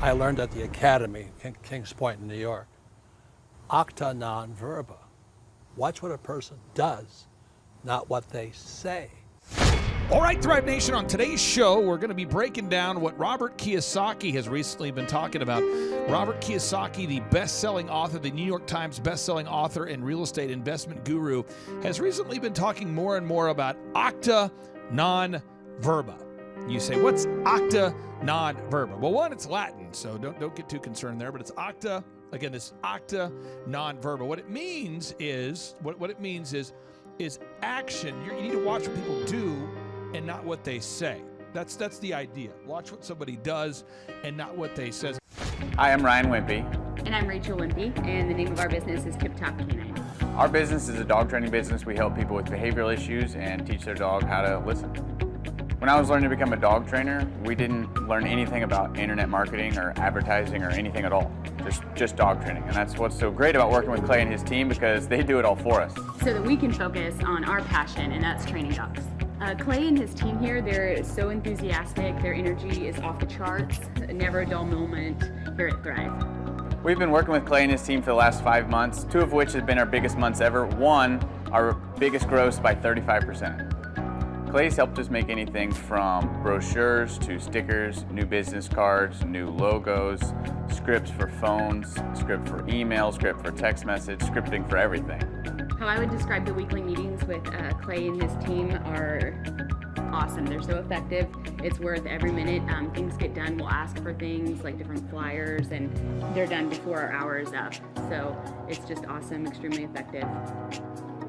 I learned at the Academy, Kings Point in New York. Acta non verba. Watch what a person does, not what they say. All right, Thrive Nation, on today's show, we're going to be breaking down what Robert Kiyosaki has recently been talking about. Robert Kiyosaki, the best-selling author, the New York Times best-selling author and real estate investment guru, has recently been talking more and more about Acta non verba. You say, what's Acta non verba? Well, one, it's Latin, so don't get too concerned there, but it's Acta. Again, this Acta non verba. What it means is action. You need to watch what people do and not what they say. That's the idea. Watch what somebody does and not what they say. Hi, I'm Ryan Wimpy. And I'm Rachel Wimpy, and the name of our business is Tip Top Canine. Our business is a dog training business. We help people with behavioral issues and teach their dog how to listen. When I was learning to become a dog trainer, we didn't learn anything about internet marketing or advertising or anything at all. Just dog training. And that's what's so great about working with Clay and his team, because they do it all for us. So that we can focus on our passion, and that's training dogs. Clay and his team here, they're so enthusiastic. Their energy is off the charts. Never a dull moment here at Thrive. We've been working with Clay and his team for the last 5 months, 2 of which have been our biggest months ever. 1, our biggest gross by 35%. Clay's helped us make anything from brochures to stickers, new business cards, new logos, scripts for phones, script for email, script for text message, scripting for everything. How I would describe the weekly meetings with Clay and his team are awesome. They're so effective. It's worth every minute. Things get done. We'll ask for things like different flyers, and they're done before our hour is up. So it's just awesome, extremely effective.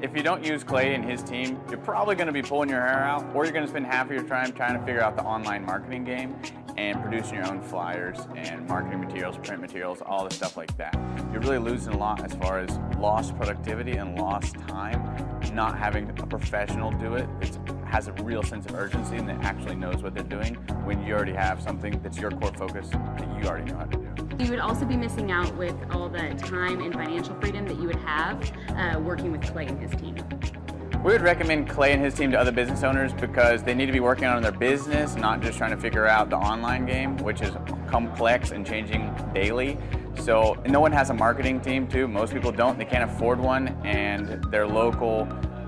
If you don't use Clay and his team, you're probably going to be pulling your hair out, or you're going to spend half of your time trying to figure out the online marketing game and producing your own flyers and marketing materials, print materials, all the stuff like that. You're really losing a lot as far as lost productivity and lost time, not having a professional do it. It has a real sense of urgency and that actually knows what they're doing when you already have something that's your core focus that you already know how to do. You would also be missing out with all the time and financial freedom that you would have working with Clay and his team. We would recommend Clay and his team to other business owners because they need to be working on their business, not just trying to figure out the online game, which is complex and changing daily. So no one has a marketing team too. Most people don't. They can't afford one, and their local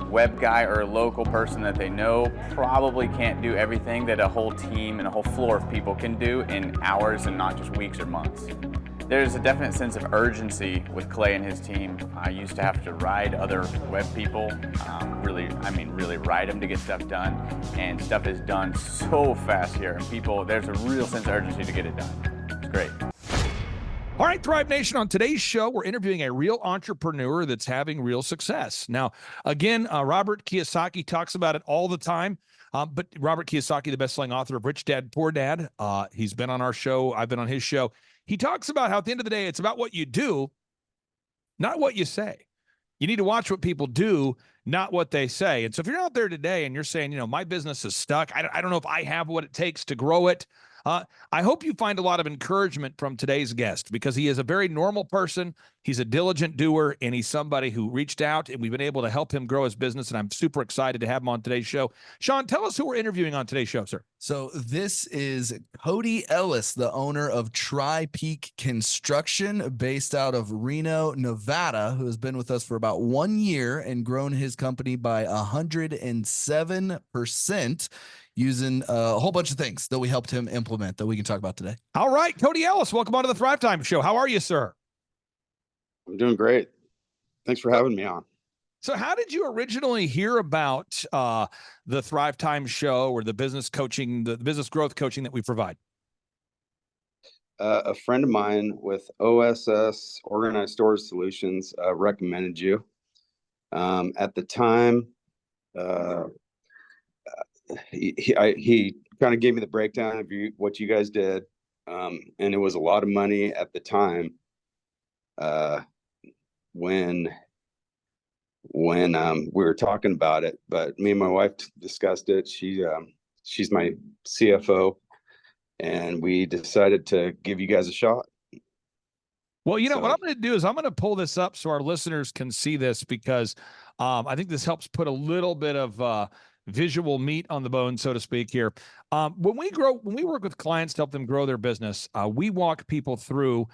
web guy or a local person that they know probably can't do everything that a whole team and a whole floor of people can do in hours and not just weeks or months. There's a definite sense of urgency with Clay and his team. I used to have to ride other web people, really ride them to get stuff done, and stuff is done so fast here. And there's a real sense of urgency to get it done. It's great. All right, Thrive Nation, on today's show, we're interviewing a real entrepreneur that's having real success. Now, again, Robert Kiyosaki talks about it all the time, but Robert Kiyosaki, the best-selling author of Rich Dad, Poor Dad, he's been on our show. I've been on his show. He talks about how at the end of the day, it's about what you do, not what you say. You need to watch what people do, not what they say. And so if you're out there today and you're saying, my business is stuck, I don't know if I have what it takes to grow it, I hope you find a lot of encouragement from today's guest, because he is a very normal person. He's a diligent doer, and he's somebody who reached out, and we've been able to help him grow his business, and I'm super excited to have him on today's show. Sean, tell us who we're interviewing on today's show, sir. So this is Cody Ellis, the owner of Tri-Peak Construction, based out of Reno, Nevada, who has been with us for about 1 year and grown his company by 107%. using a whole bunch of things that we helped him implement that we can talk about today. All right, Cody Ellis, welcome on to the Thrivetime Show. How are you, sir? I'm doing great. Thanks for having me on. So how did you originally hear about the Thrivetime Show or the business coaching, the business growth coaching that we provide? A friend of mine with OSS, Organized Storage Solutions, recommended you. At the time, he kind of gave me the breakdown of what you guys did, and it was a lot of money at the time when we were talking about it. But me and my wife discussed it. She's my CFO, and we decided to give you guys a shot. Well, what I'm going to do is I'm going to pull this up so our listeners can see this, because I think this helps put a little bit of visual meat on the bone, so to speak here. When we work with clients to help them grow their business, we walk people through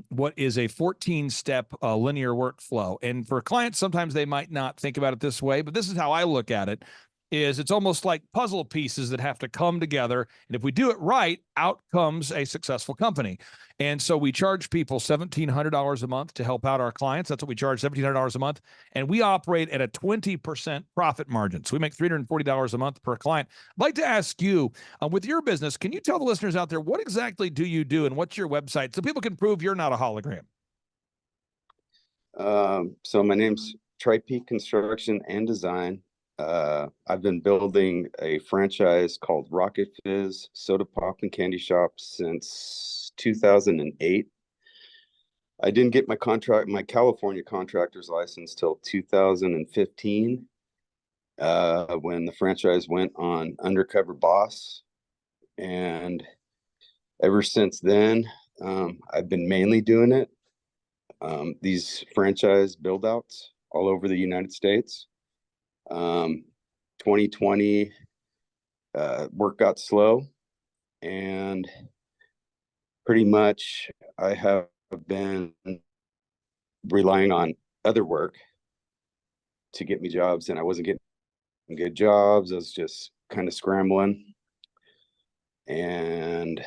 what is a 14-step linear workflow. And for clients, sometimes they might not think about it this way, but this is how I look at it. It's almost like puzzle pieces that have to come together. And if we do it right, out comes a successful company. And so we charge people $1,700 a month to help out our clients. That's what we charge, $1,700 a month. And we operate at a 20% profit margin. So we make $340 a month per client. I'd like to ask you, with your business, can you tell the listeners out there, what exactly do you do and what's your website so people can prove you're not a hologram? So my name's Thrivetime Construction and Design. I've been building a franchise called Rocket Fizz Soda Pop and Candy Shop since 2008. I didn't get my California contractor's license till 2015, when the franchise went on Undercover Boss. And ever since then, I've been mainly doing it. These franchise build outs all over the United States. 2020, work got slow, and pretty much I have been relying on other work to get me jobs, and I wasn't getting good jobs. I was just kind of scrambling. And,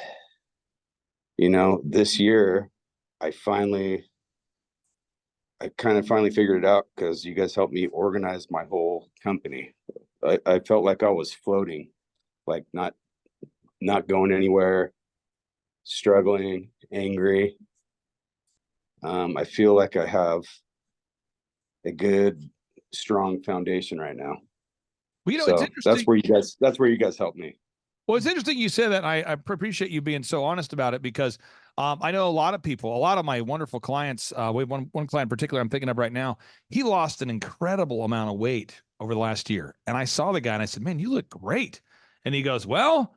this year I kind of finally figured it out because you guys helped me organize my whole company. I felt like I was floating, like not going anywhere, struggling, angry. I feel like I have a good, strong foundation right now. Well, it's So interesting. that's where you guys helped me. Well, it's interesting you said that. I appreciate you being so honest about it, because I know a lot of people, a lot of my wonderful clients, we have one client in particular I'm thinking of right now. He lost an incredible amount of weight over the last year. And I saw the guy and I said, man, you look great. And he goes, well,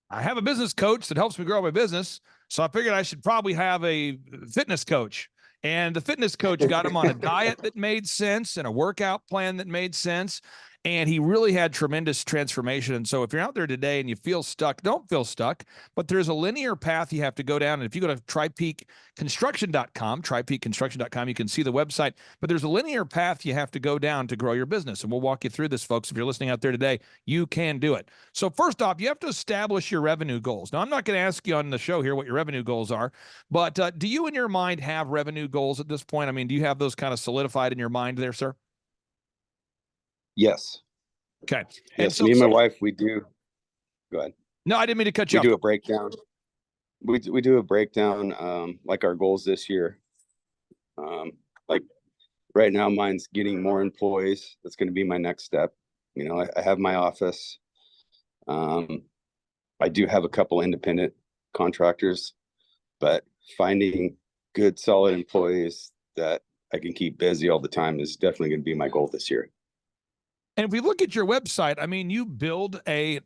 I have a business coach that helps me grow my business. So I figured I should probably have a fitness coach. And the fitness coach got him on a diet that made sense and a workout plan that made sense. And he really had tremendous transformation. And so if you're out there today and you feel stuck, don't feel stuck, but there's a linear path you have to go down. And if you go to TripeakConstruction.com, you can see the website, but there's a linear path you have to go down to grow your business. And we'll walk you through this, folks. If you're listening out there today, you can do it. So first off, you have to establish your revenue goals. Now, I'm not going to ask you on the show here what your revenue goals are, but do you in your mind have revenue goals at this point? I mean, do you have those kind of solidified in your mind there, sir? Yes. Okay. Yes, so, me and my wife, we do. Go ahead. No, I didn't mean to cut you off. We do a breakdown. We do a breakdown, like our goals this year. Like right now, mine's getting more employees. That's going to be my next step. I have my office. I do have a couple independent contractors, but finding good, solid employees that I can keep busy all the time is definitely going to be my goal this year. And if we look at your website, I mean, you build you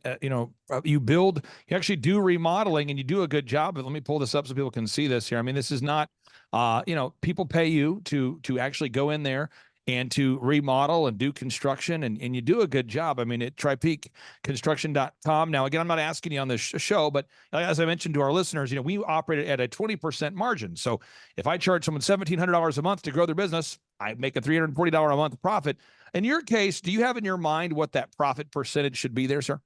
actually do remodeling and you do a good job. But let me pull this up so people can see this here. I mean, this is not, people pay you to actually go in there and to remodel and do construction, and you do a good job. I mean, at TripeakConstruction.com. Now, again, I'm not asking you on this show, but as I mentioned to our listeners, we operate at a 20% margin. So if I charge someone $1,700 a month to grow their business, I make a $340 a month profit. In your case, do you have in your mind what that profit percentage should be there, sir?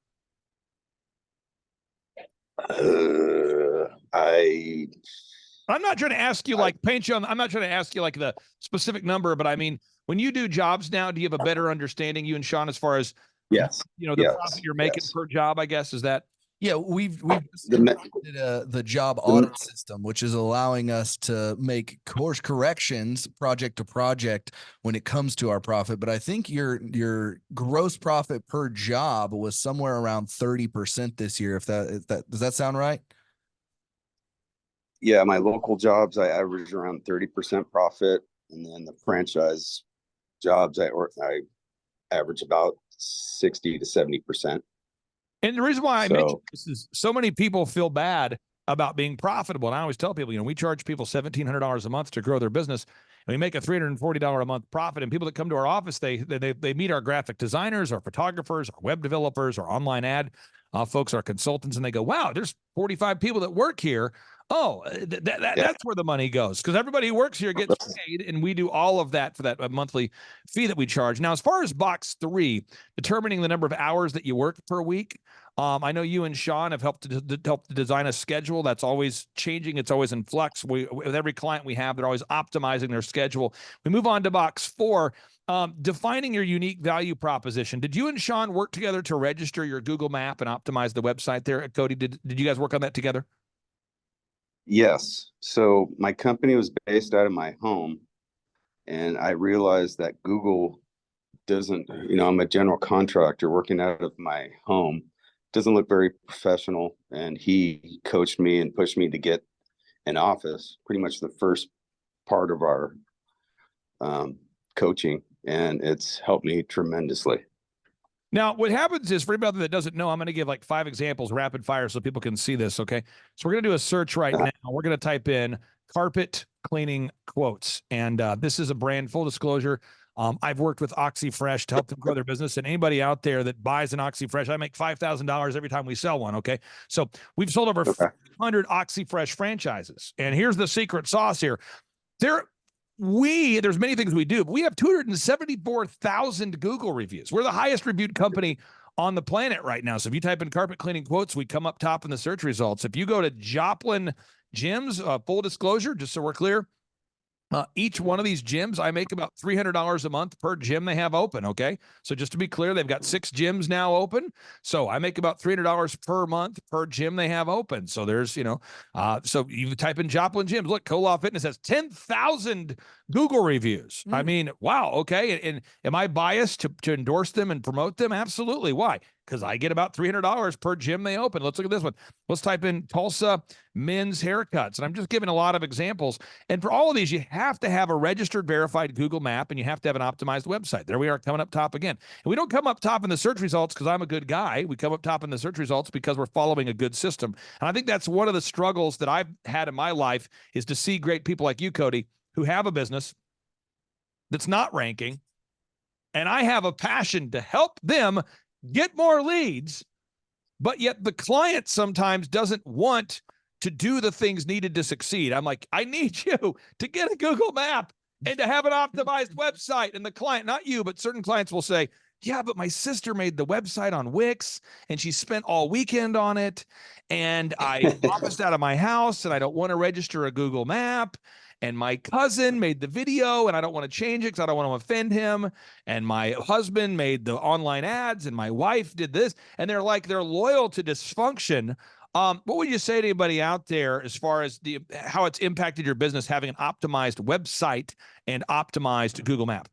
I'm not trying to ask you paint you on. I'm not trying to ask you like the specific number, but I mean, when you do jobs now, do you have a better understanding, you and Sean, as far as yes, the profit you're making per job? I guess is that. Yeah, we've the job audit system, which is allowing us to make course corrections project to project when it comes to our profit. But I think your gross profit per job was somewhere around 30% this year. If that does that sound right? Yeah, my local jobs, I average around 30% profit, and then the franchise jobs, I average about 60 to 70%. And the reason why I mentioned this is so many people feel bad about being profitable. And I always tell people, we charge people $1,700 a month to grow their business, and we make a $340 a month profit. And people that come to our office, they meet our graphic designers, our photographers, our web developers, our online ad folks, our consultants, and they go, wow, there's 45 people that work here. Oh, that's where the money goes, because everybody who works here gets paid, and we do all of that for that monthly fee that we charge. Now, as far as box 3, determining the number of hours that you work per week, I know you and Sean have helped to design a schedule that's always changing. It's always in flux. With every client we have, they're always optimizing their schedule. We move on to box 4. Defining your unique value proposition. Did you and Sean work together to register your Google Map and optimize the website there? Cody, did you guys work on that together? Yes. So my company was based out of my home, and I realized that Google doesn't, I'm a general contractor working out of my home, doesn't look very professional. And he coached me and pushed me to get an office, pretty much the first part of our coaching, and it's helped me tremendously. Now, what happens is, for anybody that doesn't know, I'm going to give like 5 examples rapid fire so people can see this, okay? So we're going to do a search right now. We're going to type in carpet cleaning quotes. And this is a brand, full disclosure. I've worked with OxyFresh to help them grow their business. And anybody out there that buys an OxyFresh, I make $5,000 every time we sell one, okay? So we've sold over 500 OxyFresh franchises. And here's the secret sauce here. There's many things we do, but we have 274,000 Google reviews. We're the highest reviewed company on the planet right now. So if you type in carpet cleaning quotes, we come up top in the search results. If you go to Joplin Gyms, full disclosure, just so we're clear, each one of these gyms, I make about $300 a month per gym they have open, okay? So just to be clear, they've got 6 gyms now open. So I make about $300 per month per gym they have open. So there's, so you type in Joplin Gyms. Look, Koloff Fitness has 10,000 Google reviews. I mean, wow, okay. And am I biased to endorse them and promote them? Absolutely. Why? Because I get about $300 per gym they open. Let's look at this one. Let's type in Tulsa men's haircuts. And I'm just giving a lot of examples. And for all of these, you have to have a registered, verified Google map, and you have to have an optimized website. There we are, coming up top again. And we don't come up top in the search results because I'm a good guy. We come up top in the search results because we're following a good system. And I think that's one of the struggles that I've had in my life, is to see great people like you, Cody, who have a business that's not ranking. And I have a passion to help them get more leads, but yet the client sometimes doesn't want to do the things needed to succeed. I'm like, I need you to get a Google map and to have an optimized website. And the client, not you, but certain clients will say, yeah, but my sister made the website on Wix and she spent all weekend on it. And I officed out of my house and I don't want to register a Google map. And my cousin made the video and I don't want to change it because I don't want to offend him. And my husband made the online ads and my wife did this. And they're loyal to dysfunction. What would you say to anybody out there as far as how it's impacted your business, having an optimized website and optimized Google Map?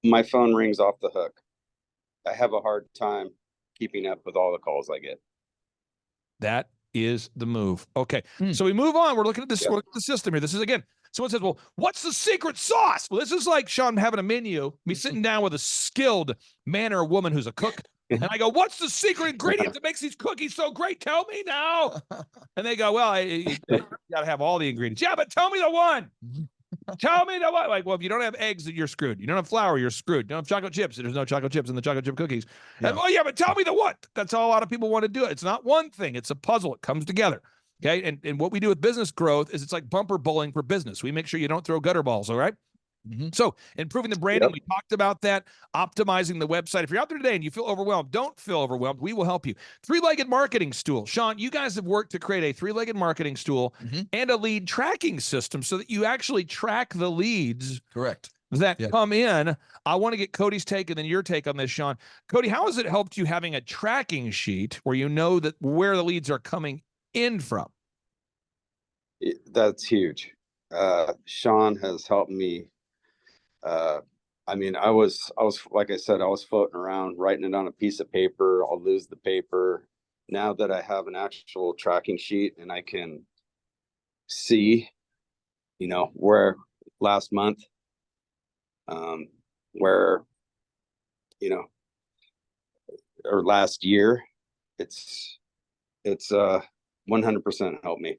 My phone rings off the hook. I have a hard time keeping up with all the calls I get. That is the move. Okay. So we move on. We're looking at this, we're looking at the system here. This is, again, someone says, well, what's the secret sauce? Well, this is like Sean having a menu, me sitting down with a skilled man or woman who's a cook. And I go, what's the secret ingredient that makes these cookies so great? Tell me now. And they go, well, you got to have all the ingredients. Yeah, but tell me the one. Tell me the one. Like, well, if you don't have eggs, you're screwed. You don't have flour, you're screwed. You don't have chocolate chips. There's no chocolate chips in the chocolate chip cookies. Yeah. And, oh, yeah, but tell me the what. That's how a lot of people want to do it. It's not one thing. It's a puzzle. It comes together. Okay. And what we do with business growth is it's like bumper bowling for business. We make sure you don't throw gutter balls. All right. So improving the branding, we talked about that, optimizing the website. If you're out there today and you feel overwhelmed, don't feel overwhelmed. We will help you. 3-legged marketing stool. Sean, you guys have worked to create a 3-legged marketing stool and a lead tracking system so that you actually track the leads. Correct. That come in. I want to get Cody's take and then your take on this, Sean. Cody, how has it helped you having a tracking sheet where you know that where the leads are coming in from? That's huge. Sean has helped me. I mean, I was, like I said, I was floating around, writing it on a piece of paper. I'll lose the paper. Now that I have an actual tracking sheet and I can see, where last month, where, or last year, it's it's 100% helped me.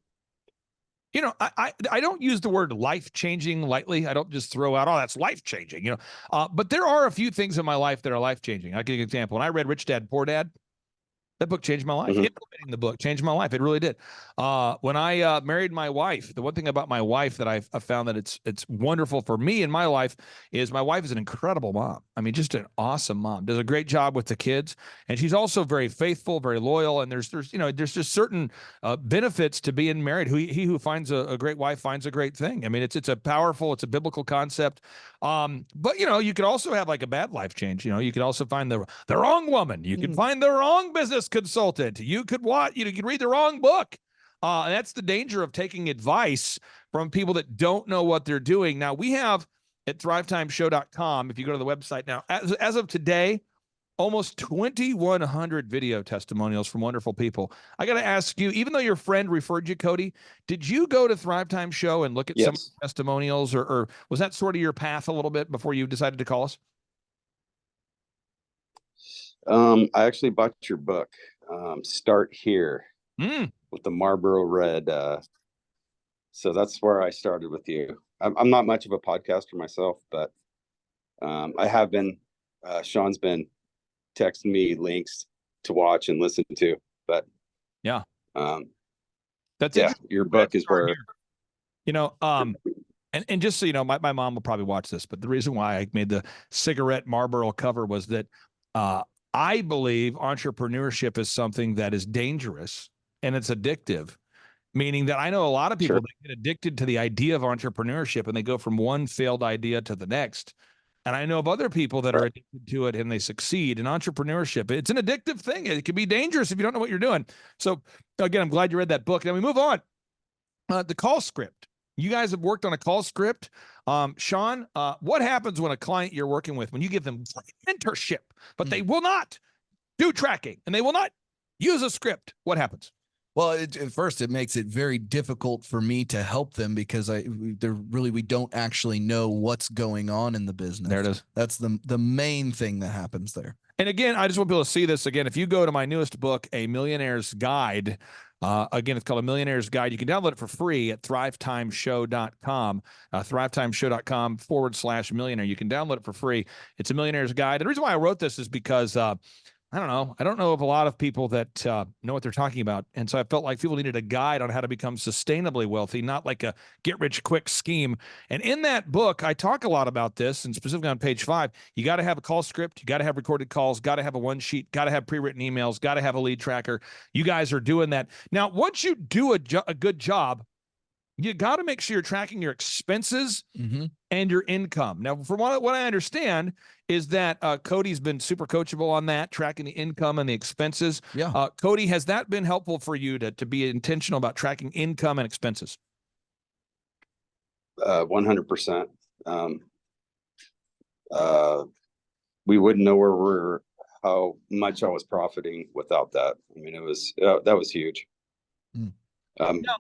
You know, I don't use the word life-changing lightly. I don't just throw out, oh, that's life-changing, you know. But there are a few things in my life that are life-changing. I'll give you an example. When I read Rich Dad, Poor Dad, that book changed my life. Mhm. Implementing the book changed my life. It really did. When I married my wife, the one thing about my wife that I've found that it's wonderful for me in my life is my wife is an incredible mom. I mean, just an awesome mom. Does a great job with the kids, and she's also very faithful, very loyal. And there's you know there's just certain benefits to being married. He who finds a great wife finds a great thing. I mean, it's a powerful, it's a biblical concept. But you know, you could also have like a bad life change. You know, you could also find the wrong woman. You could find the wrong business consultant. You could read the wrong book. And that's the danger of taking advice from people that don't know what they're doing. Now we have at thrivetimeshow.com, if you go to the website now, as of today, almost 2,100 video testimonials from wonderful people. I got to ask you, even though your friend referred you, Cody, did you go to Thrivetime Show and look at some Yes. testimonials, or was that sort of your path a little bit before you decided to call us? I actually bought your book, Start Here, Mm. with the Marlboro Red. So that's where I started with you. I'm not much of a podcaster myself, but I have been. Sean's been texting me links to watch and listen to. But Yeah, um, that's yeah, interesting. your book is Start where. here. You know, and just so you know, my mom will probably watch this, but the reason why I made the cigarette Marlboro cover was that I believe entrepreneurship is something that is dangerous and it's addictive. Meaning that I know a lot of people Sure. that get addicted to the idea of entrepreneurship and they go from one failed idea to the next. And I know of other people that are Right. addicted to it and they succeed in entrepreneurship. It's an addictive thing. It can be dangerous if you don't know what you're doing. So again, I'm glad you read that book. Now we move on. The call script. You guys have worked on a call script. Sean, what happens when a client you're working with, when you give them mentorship, but they will not do tracking and they will not use a script? What happens? Well, at first, it makes it very difficult for me to help them because we don't actually know what's going on in the business. There it is. That's the main thing that happens there. And again, I just want people to see this again. If you go to my newest book, A Millionaire's Guide, again, it's called A Millionaire's Guide. You can download it for free at thrivetimeshow.com, thrivetimeshow.com/millionaire. You can download it for free. It's A Millionaire's Guide. And the reason why I wrote this is because I don't know. I don't know of a lot of people that know what they're talking about. And so I felt like people needed a guide on how to become sustainably wealthy, not like a get-rich-quick scheme. And in that book, I talk a lot about this, and specifically on page 5, you got to have a call script, you got to have recorded calls, got to have a one sheet, got to have pre-written emails, got to have a lead tracker. You guys are doing that. Now, once you do a good job, you got to make sure you're tracking your expenses and your income. Now, from what I understand is that Cody's been super coachable on that, tracking the income and the expenses. Yeah. Cody, has that been helpful for you to be intentional about tracking income and expenses? 100%. We wouldn't know how much I was profiting without that. I mean, that was huge.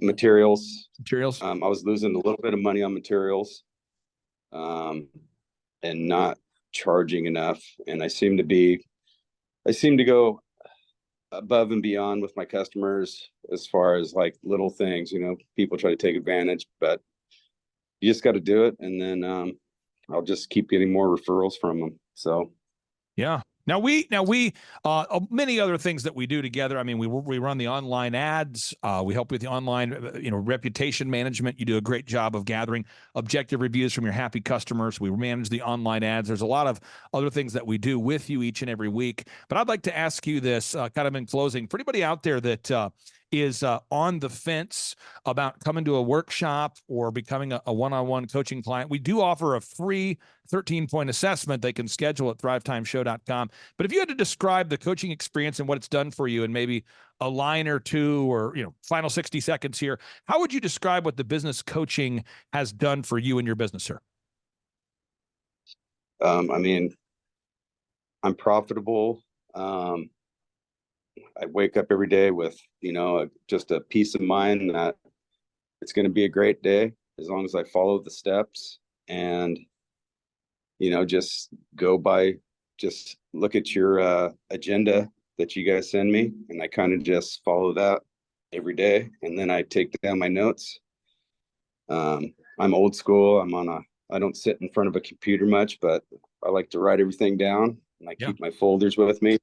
Materials. I was losing a little bit of money on materials, and not charging enough. And I seem to go above and beyond with my customers as far as like little things. People try to take advantage, but you just got to do it, and then I'll just keep getting more referrals from them. So yeah. Now we many other things that we do together. I mean, we run the online ads. We help with the online, reputation management. You do a great job of gathering objective reviews from your happy customers. We manage the online ads. There's a lot of other things that we do with you each and every week. But I'd like to ask you this, kind of in closing, for anybody out there that is on the fence about coming to a workshop or becoming a one-on-one coaching client. We do offer a free 13-point assessment they can schedule at thrivetimeshow.com. But if you had to describe the coaching experience and what it's done for you in maybe a line or two, or final 60 seconds here, how would you describe what the business coaching has done for you and your business, sir? I mean, I'm profitable. I wake up every day with, just a peace of mind that it's going to be a great day as long as I follow the steps and, just go by, just look at your agenda that you guys send me, and I kind of just follow that every day, and then I take down my notes. I'm old school. I don't sit in front of a computer much, but I like to write everything down, and I keep my folders with me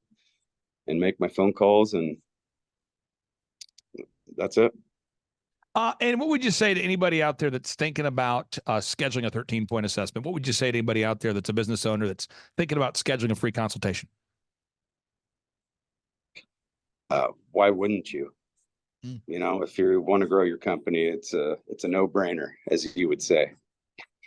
and make my phone calls, and that's it. And what would you say to anybody out there that's thinking about scheduling a 13-point assessment? What would you say to anybody out there that's a business owner that's thinking about scheduling a free consultation? Why wouldn't you? You know, if you want to grow your company, it's a no-brainer, as you would say.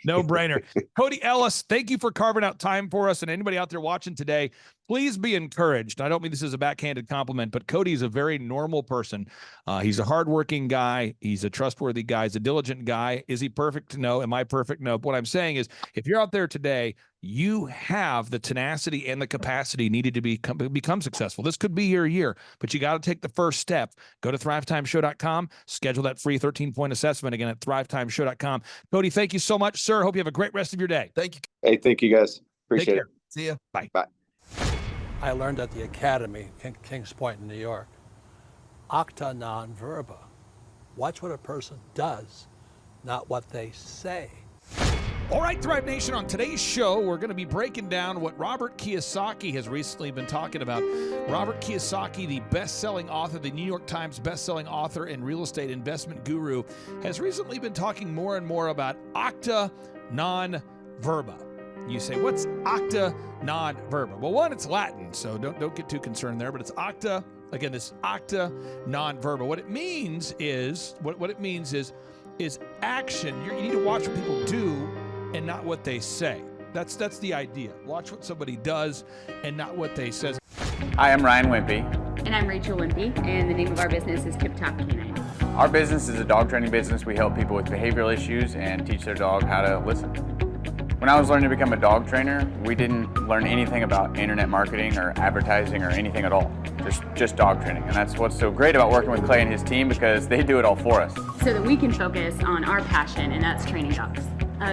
No brainer. Cody Ellis, thank you for carving out time for us. And anybody out there watching today, please be encouraged. I don't mean this as a backhanded compliment, but Cody's a very normal person. He's a hardworking guy. He's a trustworthy guy. He's a diligent guy. Is he perfect? No. Am I perfect? No. But what I'm saying is, if you're out there today, you have the tenacity and the capacity needed to become successful. This could be your year, but you got to take the first step. Go to thrivetimeshow.com, schedule that free 13-point assessment again at thrivetimeshow.com. Cody, thank you so much, sir. Hope you have a great rest of your day. Thank you. Hey, thank you guys. Appreciate Take it. care. See ya. Bye. Bye. I learned at the Academy, Kings Point in New York. Acta non verba. Watch what a person does, not what they say. All right, Thrive Nation, on today's show, we're going to be breaking down what Robert Kiyosaki has recently been talking about. Robert Kiyosaki, the best-selling author, the New York Times best-selling author and real estate investment guru, has recently been talking more and more about Acta non verba. You say, what's Acta non verba? Well, one, it's Latin, so don't get too concerned there, but it's Acta. Again, this Acta non verba. What it means is action. You need to watch what people do and not what they say. That's the idea. Watch what somebody does and not what they say. Hi, I'm Ryan Wimpy. And I'm Rachel Wimpy, and the name of our business is Tip Top Canine. Our business is a dog training business. We help people with behavioral issues and teach their dog how to listen. When I was learning to become a dog trainer, we didn't learn anything about internet marketing or advertising or anything at all. Just dog training. And that's what's so great about working with Clay and his team, because they do it all for us. So that we can focus on our passion, and that's training dogs.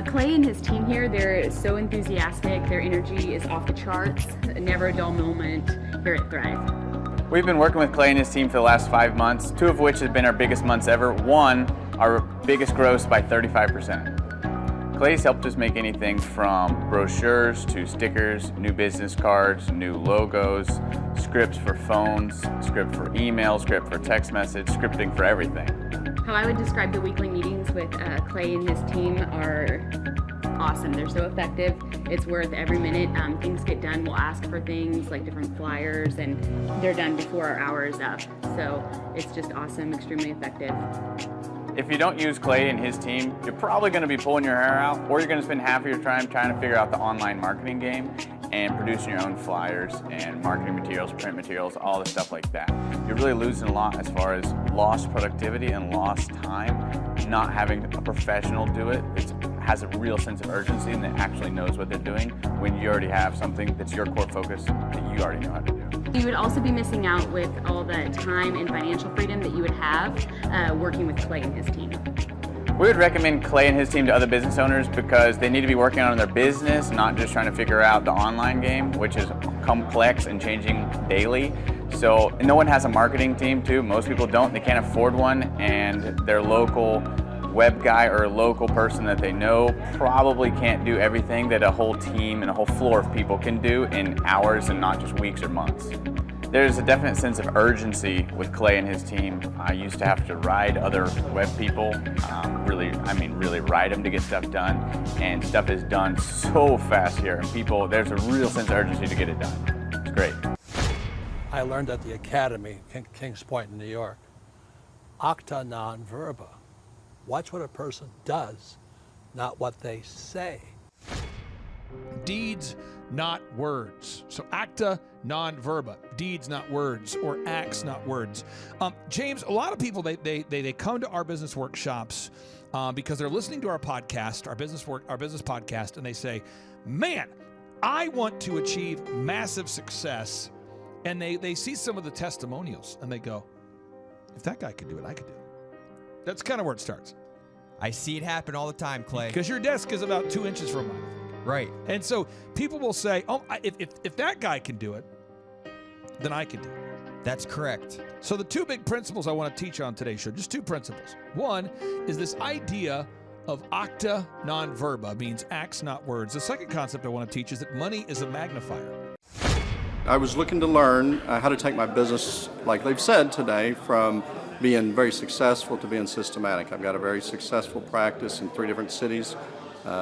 Clay and his team here, they're so enthusiastic. Their energy is off the charts. Never a dull moment here at Thrive. We've been working with Clay and his team for the last 5 months, 2 of which have been our biggest months ever. 1, our biggest gross by 35%. Clay's helped us make anything from brochures to stickers, new business cards, new logos, scripts for phones, script for email, script for text message, scripting for everything. How I would describe the weekly meetings with Clay and his team are awesome. They're so effective. It's worth every minute. Things get done. We'll ask for things like different flyers, and they're done before our hour is up. So it's just awesome, extremely effective. If you don't use Clay and his team, you're probably going to be pulling your hair out, or you're going to spend half of your time trying to figure out the online marketing game and producing your own flyers and marketing materials, print materials, all the stuff like that. You're really losing a lot as far as lost productivity and lost time, not having a professional do it. It has a real sense of urgency and that actually knows what they're doing when you already have something that's your core focus that you already know how to do. You would also be missing out with all the time and financial freedom that you would have working with Clay and his team. We would recommend Clay and his team to other business owners because they need to be working on their business, not just trying to figure out the online game, which is complex and changing daily. So no one has a marketing team too. Most people don't. They can't afford one, and their local web guy or a local person that they know probably can't do everything that a whole team and a whole floor of people can do in hours and not just weeks or months. There's a definite sense of urgency with Clay and his team. I used to have to ride other web people, really ride them to get stuff done, and stuff is done so fast here, and there's a real sense of urgency to get it done. It's great. I learned at the Academy, Kings Point in New York. Acta non verba. Watch what a person does, not what they say. Deeds, not words. So acta non verba, deeds, not words, or acts, not words. James, a lot of people, they come to our business workshops because they're listening to our podcast, our business podcast, and they say, man, I want to achieve massive success. And they see some of the testimonials and they go, if that guy could do it, I could do it. That's kind of where it starts. I see it happen all the time, Clay. Because your desk is about 2 inches from mine, I think. Right. And so people will say, oh, if that guy can do it, then I can do it. That's correct. So the two big principles I want to teach on today's show, just two principles. One is this idea of Acta, non-verba, means acts, not words. The second concept I want to teach is that money is a magnifier. I was looking to learn how to take my business, like they've said today, from being very successful to being systematic. I've got a very successful practice in 3 different cities,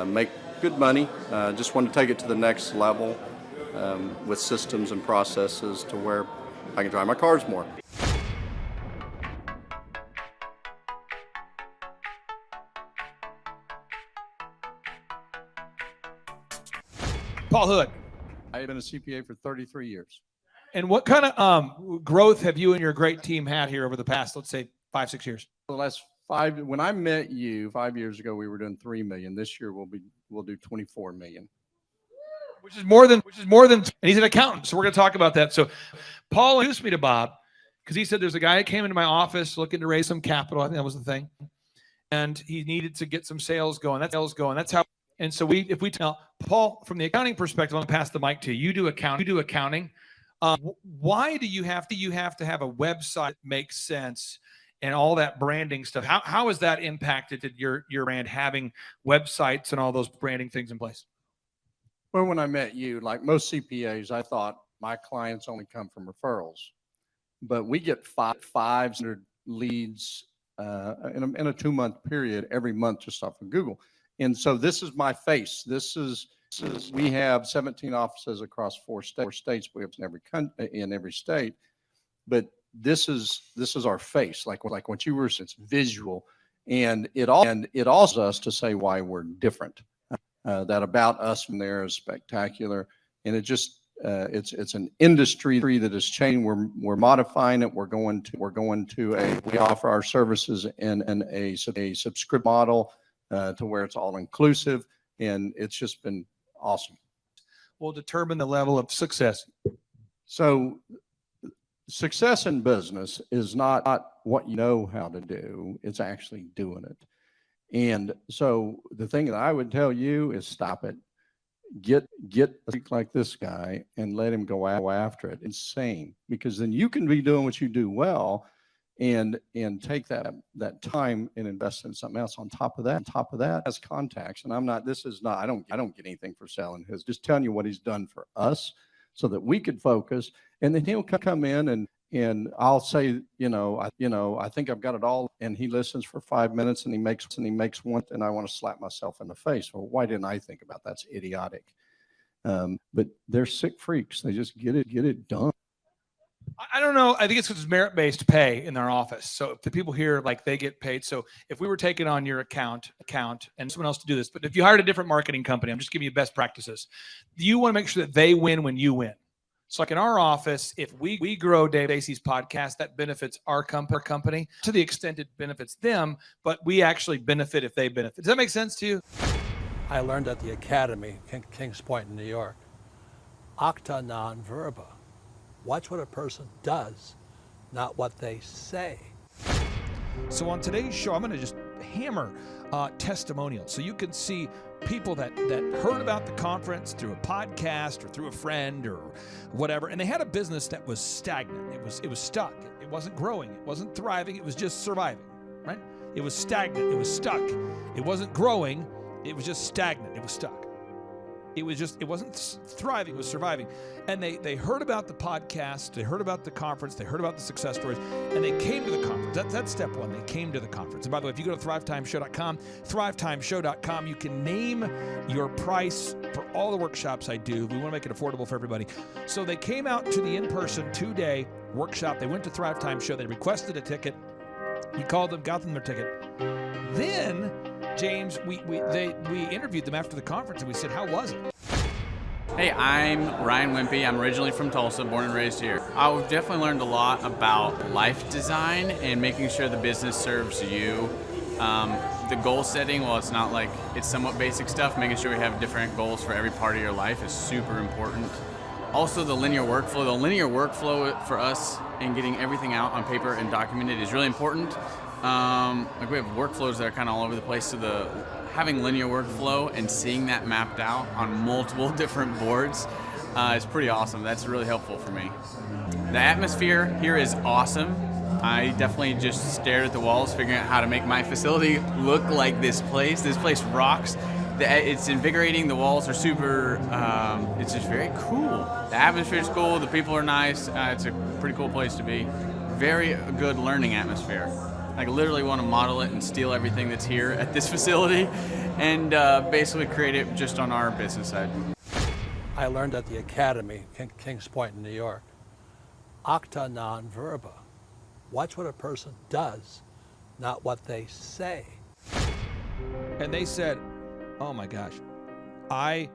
make good money, just want to take it to the next level with systems and processes to where I can drive my cars more. Paul Hood, I've been a CPA for 33 years. and what kind of growth have you and your great team had here over the past, let's say, 5-6 years? For the last 5, when I met you 5 years ago, we were doing 3 million. This year we'll do 24 million. Which is more than, and he's an accountant. So we're going to talk about that. So Paul introduced me to Bob because he said there's a guy that came into my office looking to raise some capital. I think that was the thing. And he needed to get some sales going. That's how. And so if we tell Paul, from the accounting perspective, I'm going to pass the mic to you. You do accounting. Why do you have to have a website that makes sense and all that branding stuff? How has that impacted your brand, having websites and all those branding things in place? Well, when I met you, like most CPAs, I thought my clients only come from referrals, but we get 500 leads in a 2-month period every month just off of Google. And so this is my face. We have 17 offices across 4 states. We have in every state, but this is our face. Like what you were saying, it's visual, and it also us to say why we're different. That about us from there is spectacular, and it just it's an industry that is changing. We're modifying it. We offer our services in a subscription model to where it's all inclusive, and it's just been awesome. Will determine the level of success. So success in business is not what you know how to do, it's actually doing it. And so the thing that I would tell you is stop it. Get a freak like this guy and let him go after it. Insane, because then you can be doing what you do well and take that time and invest in something else on top of that as contacts. And I don't get anything for selling his, just telling you what he's done for us so that we could focus. And then he'll come in and I'll say, I think I've got it all. And he listens for 5 minutes and he makes one, and I want to slap myself in the face. Well, why didn't I think about that? That's idiotic. But they're sick freaks. They just get it done. I don't know. I think it's because it's merit-based pay in their office. So if the people here, like, they get paid. So if we were taking on your account and someone else to do this, but if you hired a different marketing company, I'm just giving you best practices. You want to make sure that they win when you win. So like in our office, if we grow Dave Asey's podcast, that benefits our company to the extent it benefits them, but we actually benefit if they benefit. Does that make sense to you? I learned at the Academy, Kings Point in New York. Acta, non-verba. Watch what a person does, not what they say. So on today's show, I'm going to just hammer testimonials. So you can see people that heard about the conference through a podcast or through a friend or whatever, and they had a business that was stagnant. It was stuck. It wasn't growing. It wasn't thriving. It was just surviving, right? It was stagnant. It was stuck. It wasn't growing. It was just stagnant. It was stuck. It wasn't thriving, it was surviving. And they heard about the podcast, they heard about the conference, they heard about the success stories, and they came to the conference. That's step one. They came to the conference. And by the way, if you go to thrivetimeshow.com, you can name your price for all the workshops I do. We want to make it affordable for everybody. So they came out to the in-person 2-day workshop. They went to Thrivetime Show. They requested a ticket. We called them, got them their ticket. Then James, we interviewed them after the conference, and we said, how was it? Hey, I'm Ryan Wimpy. I'm originally from Tulsa, born and raised here. I've definitely learned a lot about life design and making sure the business serves you. The goal setting, well, it's not like it's somewhat basic stuff. Making sure we have different goals for every part of your life is super important. Also, the linear workflow. The linear workflow for us and getting everything out on paper and documented is really important. Like we have workflows that are kind of all over the place, so having linear workflow and seeing that mapped out on multiple different boards is pretty awesome. That's really helpful for me. The atmosphere here is awesome. I definitely just stared at the walls, figuring out how to make my facility look like this place. This place rocks. It's invigorating. The walls are super, it's just very cool. The atmosphere is cool. The people are nice. It's a pretty cool place to be. Very good learning atmosphere. I literally want to model it and steal everything that's here at this facility and basically create it just on our business side. I learned at the Academy, Kings Point in New York. Acta non verba. Watch what a person does, not what they say. And they said, oh my gosh, I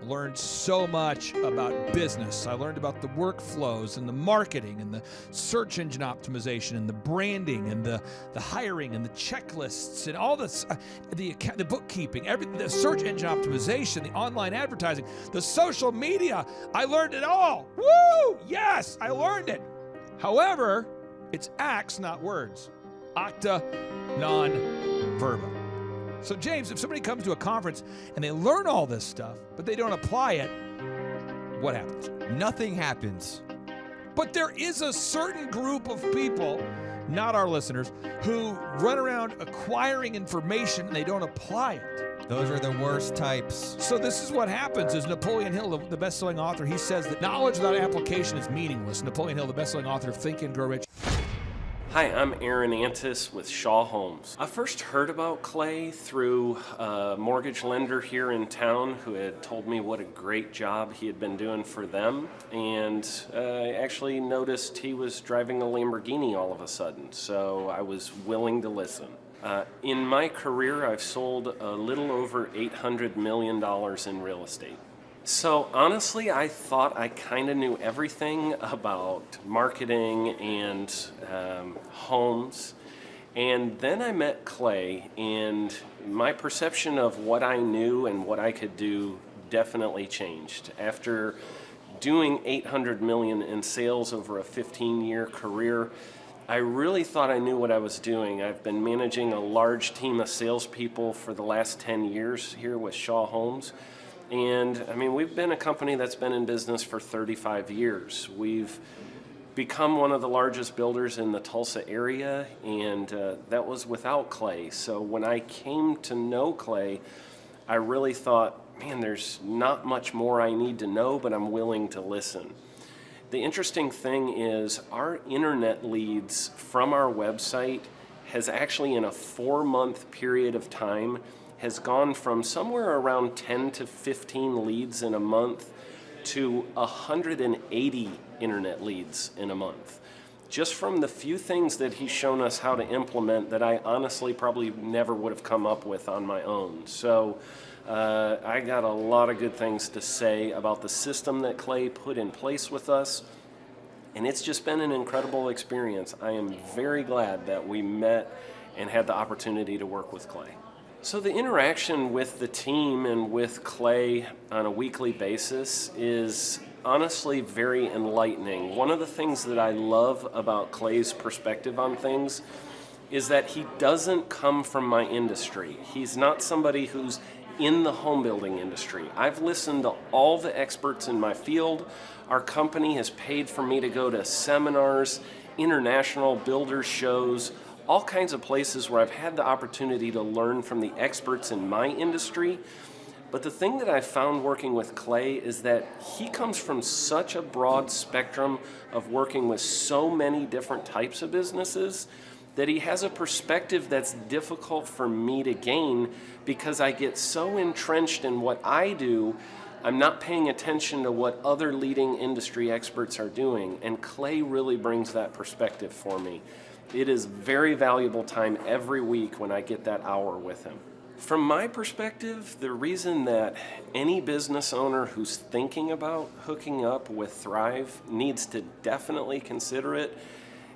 learned so much about business. I learned about the workflows and the marketing and the search engine optimization and the branding and the hiring and the checklists and all this, the bookkeeping, the search engine optimization, the online advertising, the social media. I learned it all. Woo! Yes, I learned it. However, it's acts, not words. Acta non verba. So James, if somebody comes to a conference and they learn all this stuff, but they don't apply it, what happens? Nothing happens. But there is a certain group of people, not our listeners, who run around acquiring information and they don't apply it. Those are the worst types. So this is what happens is Napoleon Hill, the best-selling author, he says that knowledge without application is meaningless. Napoleon Hill, the best-selling author of Think and Grow Rich. Hi, I'm Aaron Antis with Shaw Homes. I first heard about Clay through a mortgage lender here in town who had told me what a great job he had been doing for them, and I actually noticed he was driving a Lamborghini all of a sudden, so I was willing to listen. In my career, I've sold a little over $800 million in real estate. So honestly, I thought I kind of knew everything about marketing and homes. And then I met Clay, and my perception of what I knew and what I could do definitely changed. After doing $800 million in sales over a 15-year career, I really thought I knew what I was doing. I've been managing a large team of salespeople for the last 10 years here with Shaw Homes. And I mean, we've been a company that's been in business for 35 years. We've become one of the largest builders in the Tulsa area, and that was without Clay. So when I came to know Clay, I really thought, man, there's not much more I need to know, but I'm willing to listen. The interesting thing is our internet leads from our website has actually, in a 4-month period of time, has gone from somewhere around 10 to 15 leads in a month to 180 internet leads in a month. Just from the few things that he's shown us how to implement that I honestly probably never would have come up with on my own. So I got a lot of good things to say about the system that Clay put in place with us. And it's just been an incredible experience. I am very glad that we met and had the opportunity to work with Clay. So the interaction with the team and with Clay on a weekly basis is honestly very enlightening. One of the things that I love about Clay's perspective on things is that he doesn't come from my industry. He's not somebody who's in the home building industry. I've listened to all the experts in my field. Our company has paid for me to go to seminars, international builder shows, all kinds of places where I've had the opportunity to learn from the experts in my industry. But the thing that I've found working with Clay is that he comes from such a broad spectrum of working with so many different types of businesses that he has a perspective that's difficult for me to gain because I get so entrenched in what I do, I'm not paying attention to what other leading industry experts are doing. And Clay really brings that perspective for me. It is very valuable time every week when I get that hour with him. From my perspective, the reason that any business owner who's thinking about hooking up with Thrive needs to definitely consider it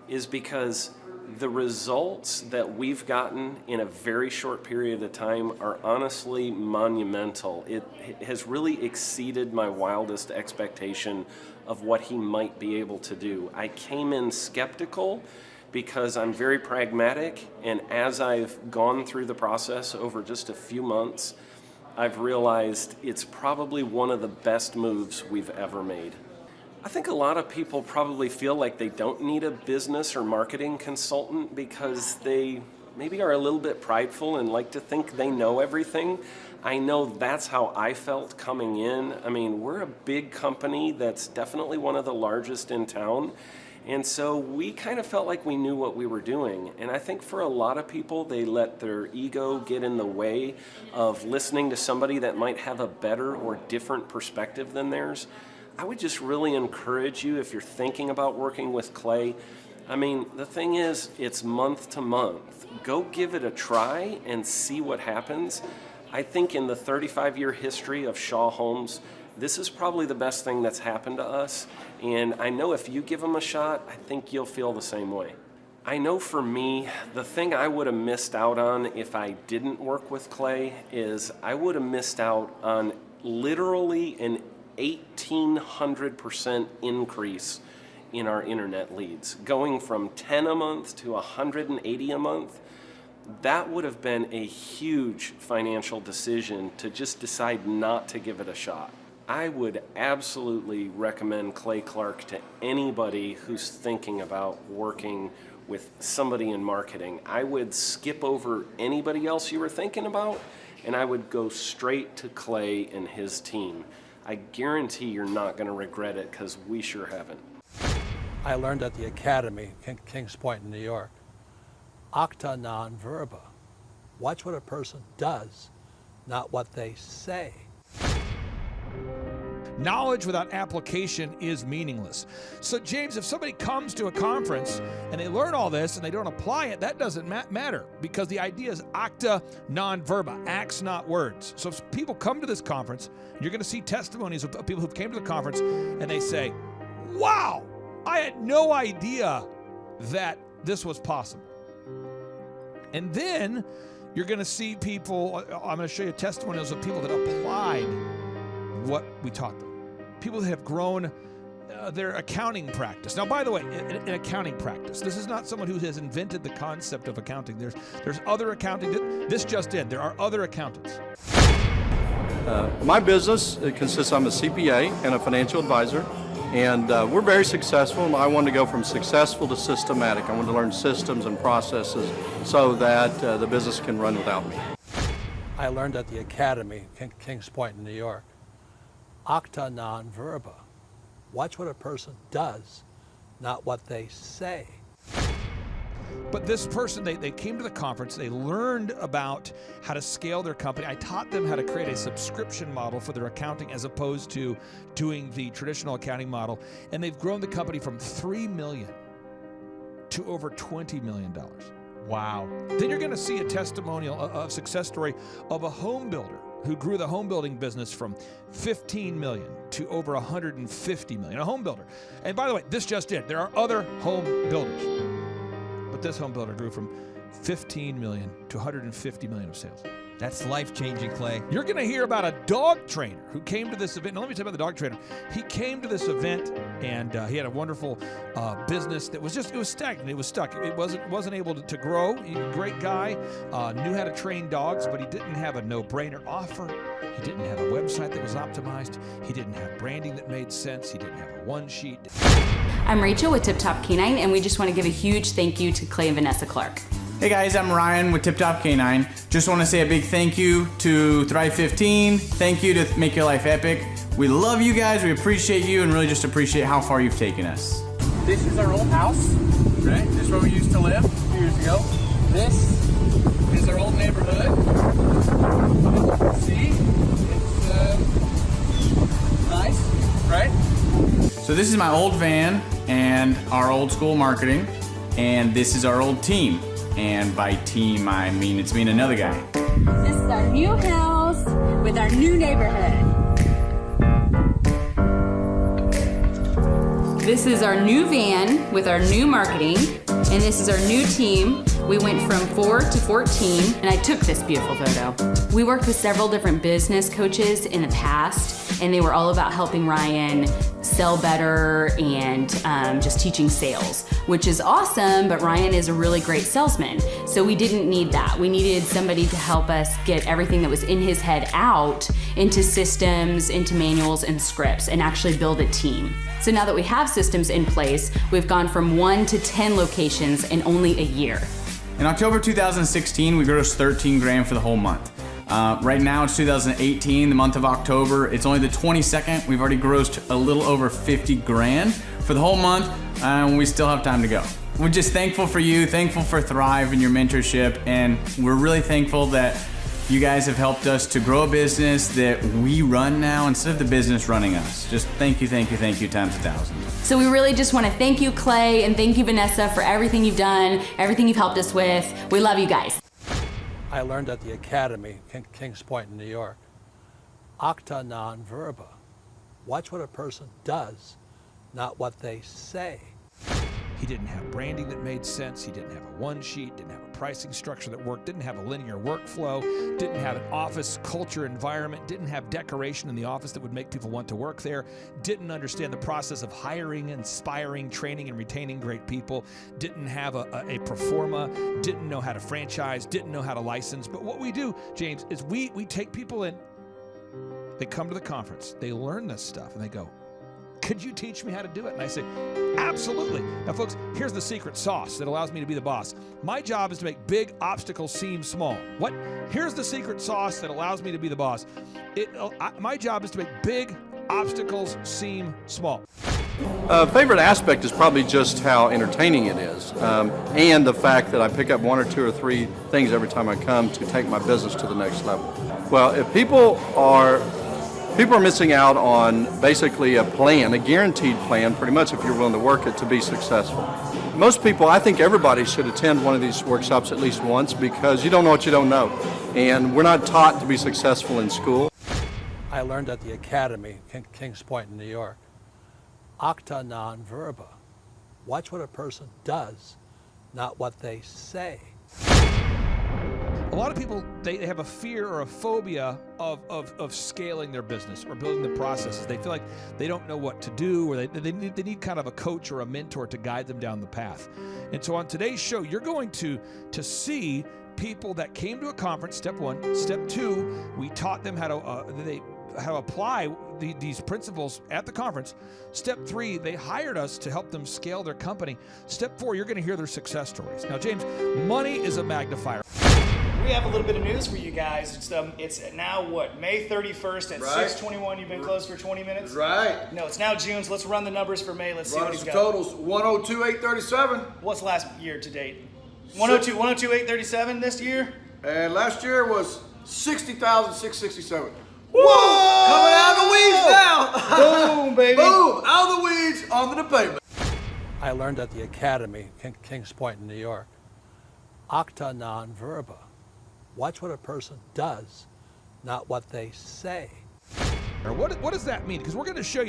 is because the results that we've gotten in a very short period of time are honestly monumental. It has really exceeded my wildest expectation of what he might be able to do. I came in skeptical because I'm very pragmatic, and as I've gone through the process over just a few months, I've realized it's probably one of the best moves we've ever made. I think a lot of people probably feel like they don't need a business or marketing consultant because they maybe are a little bit prideful and like to think they know everything. I know that's how I felt coming in. I mean, we're a big company that's definitely one of the largest in town. And so we kind of felt like we knew what we were doing. And I think for a lot of people, they let their ego get in the way of listening to somebody that might have a better or different perspective than theirs. I would just really encourage you, if you're thinking about working with Clay, I mean, the thing is, it's month to month. Go give it a try and see what happens. I think in the 35-year history of Shaw Homes, this is probably the best thing that's happened to us. And I know if you give them a shot, I think you'll feel the same way. I know for me, the thing I would have missed out on if I didn't work with Clay is I would have missed out on literally an 1,800% increase in our internet leads, going from 10 a month to 180 a month. That would have been a huge financial decision to just decide not to give it a shot. I would absolutely recommend Clay Clark to anybody who's thinking about working with somebody in marketing. I would skip over anybody else you were thinking about, and I would go straight to Clay and his team. I guarantee you're not going to regret it, because we sure haven't. I learned at the Academy, Kings Point in New York. Acta non verba. Watch what a person does, not what they say. Knowledge without application is meaningless. So, James, if somebody comes to a conference and they learn all this and they don't apply it, that doesn't matter, because the idea is acta non verba, acts not words. So if people come to this conference, you're going to see testimonies of people who came to the conference and they say, wow, I had no idea that this was possible. And then you're going to see people, I'm going to show you testimonials of people that applied what we taught them. People that have grown their accounting practice. Now, by the way, in accounting practice, this is not someone who has invented the concept of accounting. There's other accounting. This just in. There are other accountants. My business consists, I'm a CPA and a financial advisor, and we're very successful, and I wanted to go from successful to systematic. I wanted to learn systems and processes so that the business can run without me. I learned at the Academy, Kings Point in New York. Acta non verba. Watch what a person does, not what they say. But this person, they came to the conference, they learned about how to scale their company. I taught them how to create a subscription model for their accounting as opposed to doing the traditional accounting model. And they've grown the company from $3 million to over $20 million. Wow. Then you're going to see a testimonial, a success story of a home builder who grew the home building business from 15 million to over 150 million, a home builder. And by the way, this just in, there are other home builders, but this home builder grew from 15 million to 150 million of sales. That's life-changing, Clay. You're going to hear about a dog trainer who came to this event. Now, let me tell you about the dog trainer. He came to this event, and he had a wonderful business that was it was stagnant. It was stuck. It wasn't able to grow. He was a great guy, knew how to train dogs, but he didn't have a no-brainer offer. He didn't have a website that was optimized. He didn't have branding that made sense. He didn't have a one-sheet. I'm Rachel with Tip Top Canine, and we just want to give a huge thank you to Clay and Vanessa Clark. Hey guys, I'm Ryan with Tip Top Canine. Just want to say a big thank you to Thrive 15. Thank you to Make Your Life Epic. We love you guys, we appreciate you, and really just appreciate how far you've taken us. This is our old house, right? This is where we used to live a few years ago. This is our old neighborhood. See, it's nice, right? So this is my old van and our old school marketing, and this is our old team. And by team, I mean it's me and another guy. This is our new house with our new neighborhood. This is our new van with our new marketing, and this is our new team. We went from 4 to 14, and I took this beautiful photo. We worked with several different business coaches in the past, and they were all about helping Ryan sell better and just teaching sales, which is awesome, but Ryan is a really great salesman. So we didn't need that. We needed somebody to help us get everything that was in his head out into systems, into manuals and scripts, and actually build a team. So now that we have systems in place, we've gone from 1 to 10 locations in only a year. In October 2016, we grossed 13 grand for the whole month. Right now it's 2018, the month of October. It's only the 22nd. We've already grossed a little over 50 grand for the whole month, and we still have time to go. We're just thankful for you, thankful for Thrive and your mentorship, and we're really thankful that you guys have helped us to grow a business that we run now instead of the business running us. Just thank you times 1,000. So we really just want to thank you, Clay, and thank you, Vanessa, for everything you've done, everything you've helped us with. We love you guys. I learned at the Academy, Kings Point in New York. Acta non verba. Watch what a person does, not what they say. He didn't have branding that made sense. He didn't have a one sheet, didn't have a pricing structure that worked, didn't have a linear workflow, didn't have an office culture environment, didn't have decoration in the office that would make people want to work there, didn't understand the process of hiring, inspiring, training, and retaining great people, didn't have a pro forma, didn't know how to franchise, didn't know how to license. But what we do, James, is we take people in, they come to the conference, they learn this stuff, and they go, could you teach me how to do it? And I say, absolutely. Now, folks, here's the secret sauce that allows me to be the boss. My job is to make big obstacles seem small. What? Here's the secret sauce that allows me to be the boss. My job is to make big obstacles seem small. Favorite aspect is probably just how entertaining it is, and the fact that I pick up 1 or 2 or 3 things every time I come to take my business to the next level. Well, if people are missing out on basically a plan, a guaranteed plan, pretty much if you're willing to work it to be successful. Most people, I think everybody should attend one of these workshops at least once, because you don't know what you don't know. And we're not taught to be successful in school. I learned at the Academy, Kings Point in New York. Acta non verba. Watch what a person does, not what they say. A lot of people, they have a fear or a phobia of scaling their business or building the processes. They feel like they don't know what to do, or they need kind of a coach or a mentor to guide them down the path. And so on today's show, you're going to see people that came to a conference, step 1. Step 2, we taught them how to apply these principles at the conference. Step 3, they hired us to help them scale their company. Step 4, you're going to hear their success stories. Now, James, money is a magnifier. We have a little bit of news for you guys. It's now what, May 31st at 6:21. You've been closed for 20 minutes? Right. No, it's now June, so let's run the numbers for May. Let's see what he's got. Totals 102,837. What's last year to date? 102,837 this year? And last year was 60,667. Whoa! Coming out of the weeds now. Boom, baby. Boom! Out of the weeds, onto the pavement. I learned at the Academy, Kings Point in New York. Acta non verba. Watch what a person does, not what they say. What does that mean? Because we're going to share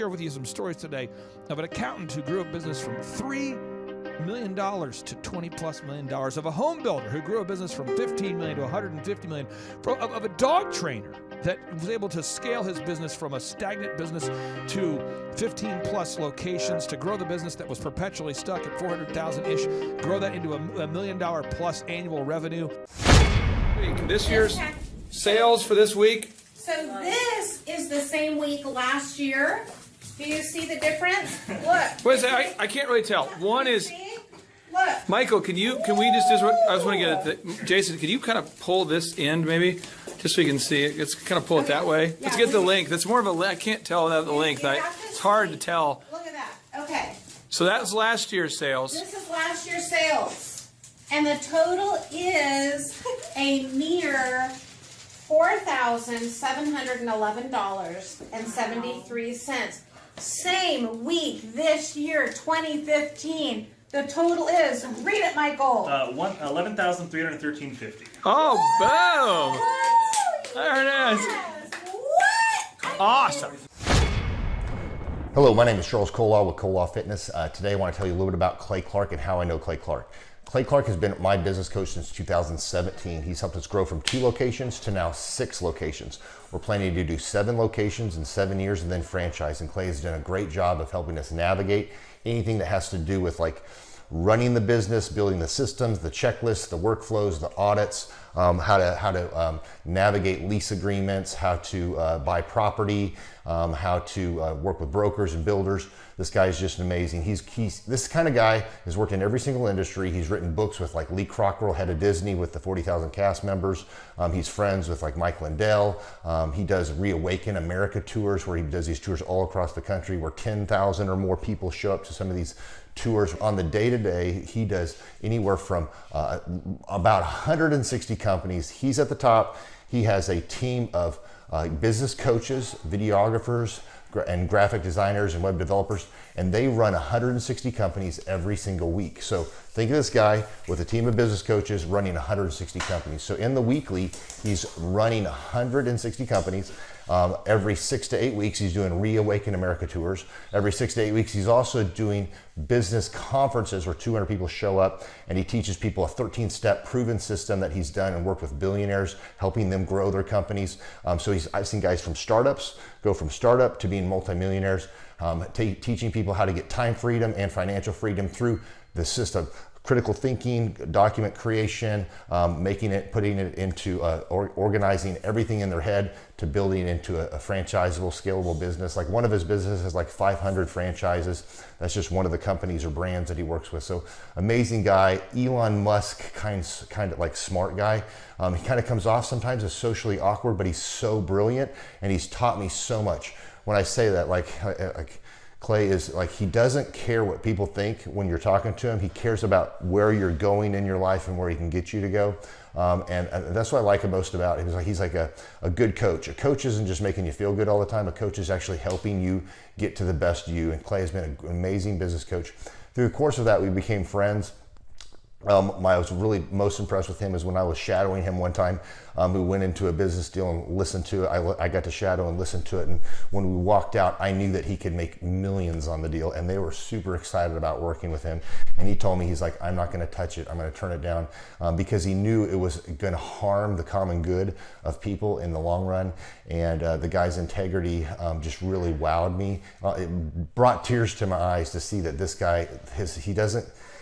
with you some stories today of an accountant who grew a business from $3 million to $20+ million, of a home builder who grew a business from $15 million to $150 million, of a dog trainer that was able to scale his business from a stagnant business to 15+ locations, to grow the business that was perpetually stuck at 400,000-ish, grow that into a $1 million+ annual revenue. This year's sales for this week. So this is the same week last year. Do you see the difference? Look. What is that? I can't really tell. One is, look. Michael, can we just I just want to get it. Jason, can you kind of pull this end maybe, just so you can see it? Let's kind of pull it that way. Let's get the link. That's more of a, I can't tell without the link. It's hard to tell. Look at that. Okay. So that's last year's sales. This is last year's sales. And the total is a mere $4,711.73. Same week this year, 2015. The total is, read it, Michael. $11,313.50. Oh, boom! There it is. What? Awesome. Hello, my name is Charles Kolaw with Kolaw Fitness. Today I want to tell you a little bit about Clay Clark and how I know Clay Clark. Clay Clark has been my business coach since 2017. He's helped us grow from 2 locations to now 6 locations. We're planning to do 7 locations in 7 years and then franchise. And Clay has done a great job of helping us navigate anything that has to do with like running the business, building the systems, the checklists, the workflows, the audits, how to navigate lease agreements, how to buy property, how to work with brokers and builders. This guy is just amazing. He's this kind of guy has worked in every single industry. He's written books with like Lee Crockrell, head of Disney, with the 40,000 cast members. He's friends with like Mike Lindell. He does Reawaken America tours, where he does these tours all across the country, where 10,000 or more people show up to some of these tours. On the day-to-day, he does anywhere from about 160 companies. He's at the top. He has a team of business coaches, videographers, and graphic designers and web developers, and they run 160 companies every single week. So think of this guy with a team of business coaches running 160 companies. So in the weekly, he's running 160 companies. Every 6 to 8 weeks, he's doing Reawaken America tours. Every 6 to 8 weeks, he's also doing business conferences where 200 people show up, and he teaches people a 13-step proven system that he's done and worked with billionaires, helping them grow their companies. So I've seen guys from startups go from startup to being multimillionaires, teaching people how to get time freedom and financial freedom through the system. Critical thinking, document creation, putting it into organizing everything in their head to building it into a franchisable, scalable business. Like one of his businesses has like 500 franchises. That's just one of the companies or brands that he works with. So amazing guy. Elon Musk, kind of like smart guy. He kind of comes off sometimes as socially awkward, but he's so brilliant, and he's taught me so much. When I say that, like Clay is like, he doesn't care what people think when you're talking to him. He cares about where you're going in your life and where he can get you to go. And that's what I like most about him. He's like a good coach. A coach isn't just making you feel good all the time. A coach is actually helping you get to the best you. And Clay has been an amazing business coach. Through the course of that, we became friends. I was really most impressed with him is when I was shadowing him one time. We went into a business deal and listened to it. I got to shadow and listen to it. And when we walked out, I knew that he could make millions on the deal. And they were super excited about working with him. And he told me, he's like, I'm not going to touch it. I'm going to turn it down, because he knew it was going to harm the common good of people in the long run. And the guy's integrity just really wowed me. It brought tears to my eyes to see that this guy,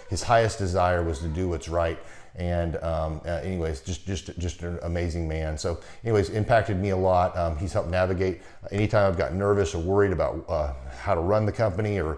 his highest desire was to do what's right. And anyways, just an amazing man. So anyways, impacted me a lot. He's helped navigate anytime I've got nervous or worried about how to run the company, or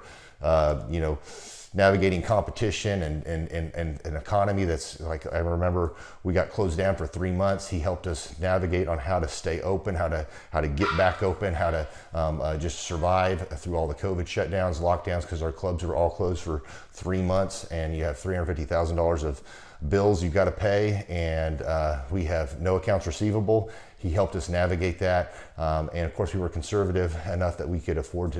navigating competition and an economy that's like, I remember we got closed down for 3 months. He helped us navigate on how to stay open, how to get back open, how to just survive through all the COVID shutdowns, lockdowns, because our clubs were all closed for 3 months, and you have $350,000 of bills you've got to pay, and we have no accounts receivable. He helped us navigate that, and of course we were conservative enough that we could afford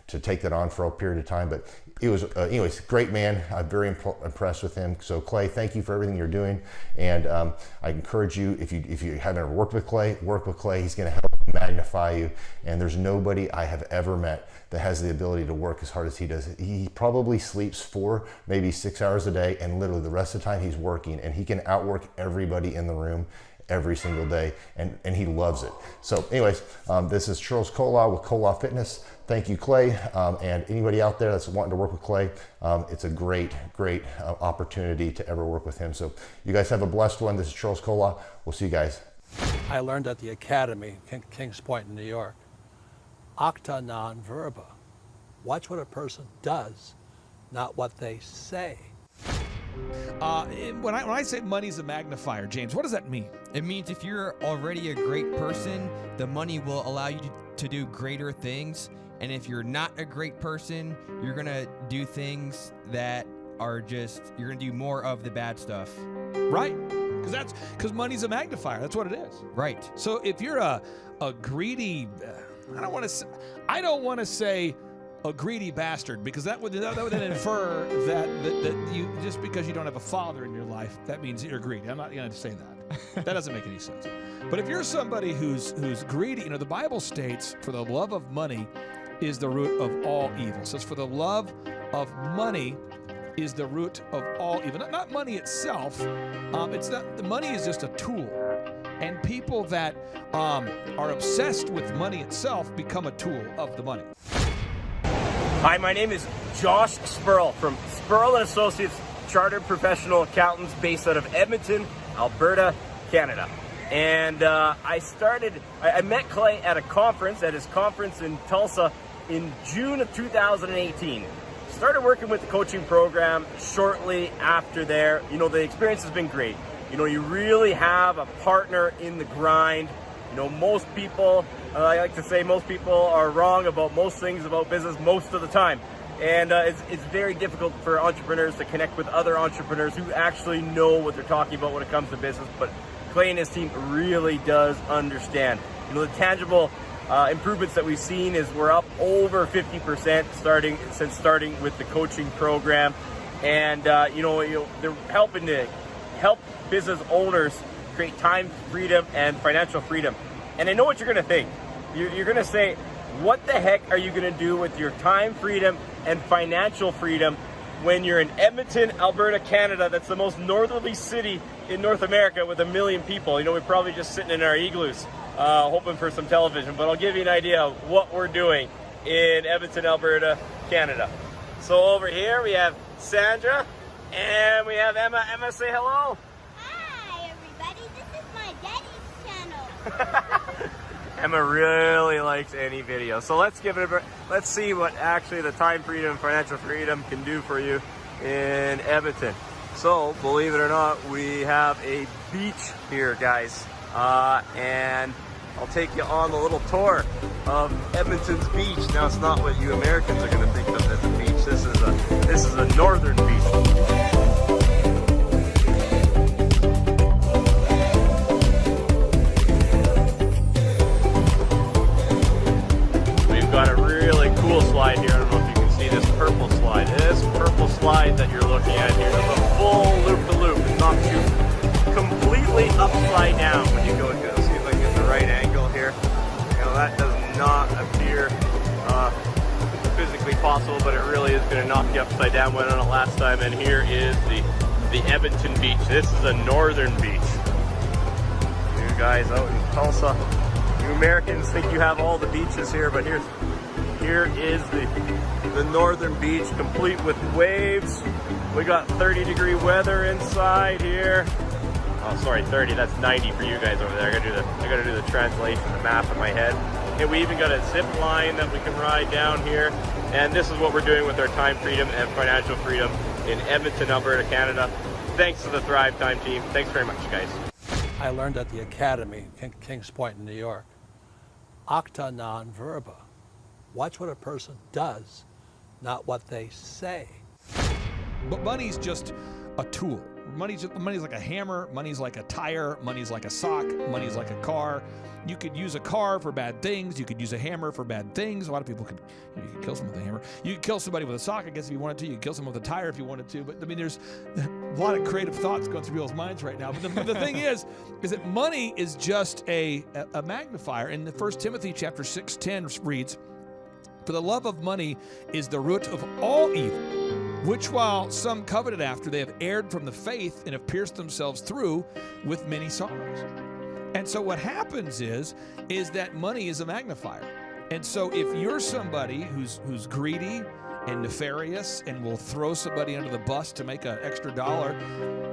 to take that on for a period of time. But it was, anyways, great man. I'm very impressed with him. So Clay, thank you for everything you're doing, and I encourage you, if you haven't ever worked with Clay, work with Clay. He's going to help magnify you, and there's nobody I have ever met that has the ability to work as hard as he does. He probably sleeps 4, maybe 6 hours a day, and literally the rest of the time he's working, and he can outwork everybody in the room every single day, and he loves it. So anyways, this is Charles Kola with Kola Fitness. Thank you, Clay, and anybody out there that's wanting to work with Clay, it's a great opportunity to ever work with him. So you guys have a blessed one. This is Charles Kola. We'll see you guys. I learned at the Academy, Kings Point in New York. Acta non verba. Watch what a person does, not what they say. When I say money's a magnifier, James, what does that mean? It means if you're already a great person, the money will allow you to do greater things. And if you're not a great person, you're going to do things that are you're going to do more of the bad stuff. Right. Because money's a magnifier. That's what it is. Right. So if you're a greedy, I don't want to say a greedy bastard, because that would then infer that you, just because you don't have a father in your life, that means you're greedy. I'm not going to say that. That doesn't make any sense. But if you're somebody who's greedy, the Bible states, for the love of money is the root of all evil. So it's for the love of money is the root of all evil. Not money itself. It's not. The money is just a tool, and people that are obsessed with money itself become a tool of the money. Hi, my name is Josh Spurl from Spurl & Associates, Chartered Professional Accountants based out of Edmonton, Alberta, Canada. And I met Clay at his conference in Tulsa in June of 2018. Started working with the coaching program shortly after there. You know, the experience has been great. You know, you really have a partner in the grind. You know, most people, I like to say most people are wrong about most things about business most of the time. And it's very difficult for entrepreneurs to connect with other entrepreneurs who actually know what they're talking about when it comes to business. But Clay and his team really does understand. You know, the tangible improvements that we've seen is we're up over 50% since starting with the coaching program. And, they're helping to help business owners create time freedom and financial freedom. And I know what you're going to think. You're going to say, what the heck are you going to do with your time freedom and financial freedom when you're in Edmonton, Alberta, Canada? That's the most northerly city in North America with 1 million people. You know, we're probably just sitting in our igloos hoping for some television. But I'll give you an idea of what we're doing in Edmonton, Alberta, Canada. So over here we have Sandra and we have Emma. Emma, say hello. Emma really likes any video, so let's give it let's see what actually the time freedom and financial freedom can do for you in Edmonton. So believe it or not, we have a beach here, guys, and I'll take you on the little tour of Edmonton's beach. Now, it's not what you Americans are going to think of as a beach. This is a northern beach. Got a really cool slide here. I don't know if you can see this purple slide. This purple slide that you're looking at here is a full loop-to-loop. It knocks you completely upside down when you go into it. See if I can get the right angle here. You know, that does not appear physically possible, but it really is going to knock you upside down. Went on it last time, and here is the Edmonton beach. This is a northern beach. You guys out in Tulsa, you Americans think you have all the beaches here, but here is the northern beach, complete with waves. We got 30-degree weather inside here. Oh, sorry, 30. That's 90 for you guys over there. I gotta do the translation, the math in my head. And we even got a zip line that we can ride down here. And this is what we're doing with our time freedom and financial freedom in Edmonton, Alberta, Canada. Thanks to the Thrivetime team. Thanks very much, guys. I learned at the Academy, Kings Point in New York. Acta non verba. Watch what a person does, not what they say. But money's just a tool. Money's like a hammer, money's like a tire, money's like a sock, money's like a car. You could use a car for bad things. You could use a hammer for bad things. A lot of people could, you could kill someone with a hammer. You could kill somebody with a sock, I guess, if you wanted to. You could kill someone with a tire if you wanted to. But I mean, there's a lot of creative thoughts going through people's minds right now. But the thing is that money is just a magnifier. In the 1 Timothy chapter 6:10 reads, "For the love of money is the root of all evil, which while some coveted after, they have erred from the faith and have pierced themselves through with many sorrows." And so what happens is that money is a magnifier. And so if you're somebody who's greedy and nefarious and will throw somebody under the bus to make an extra dollar,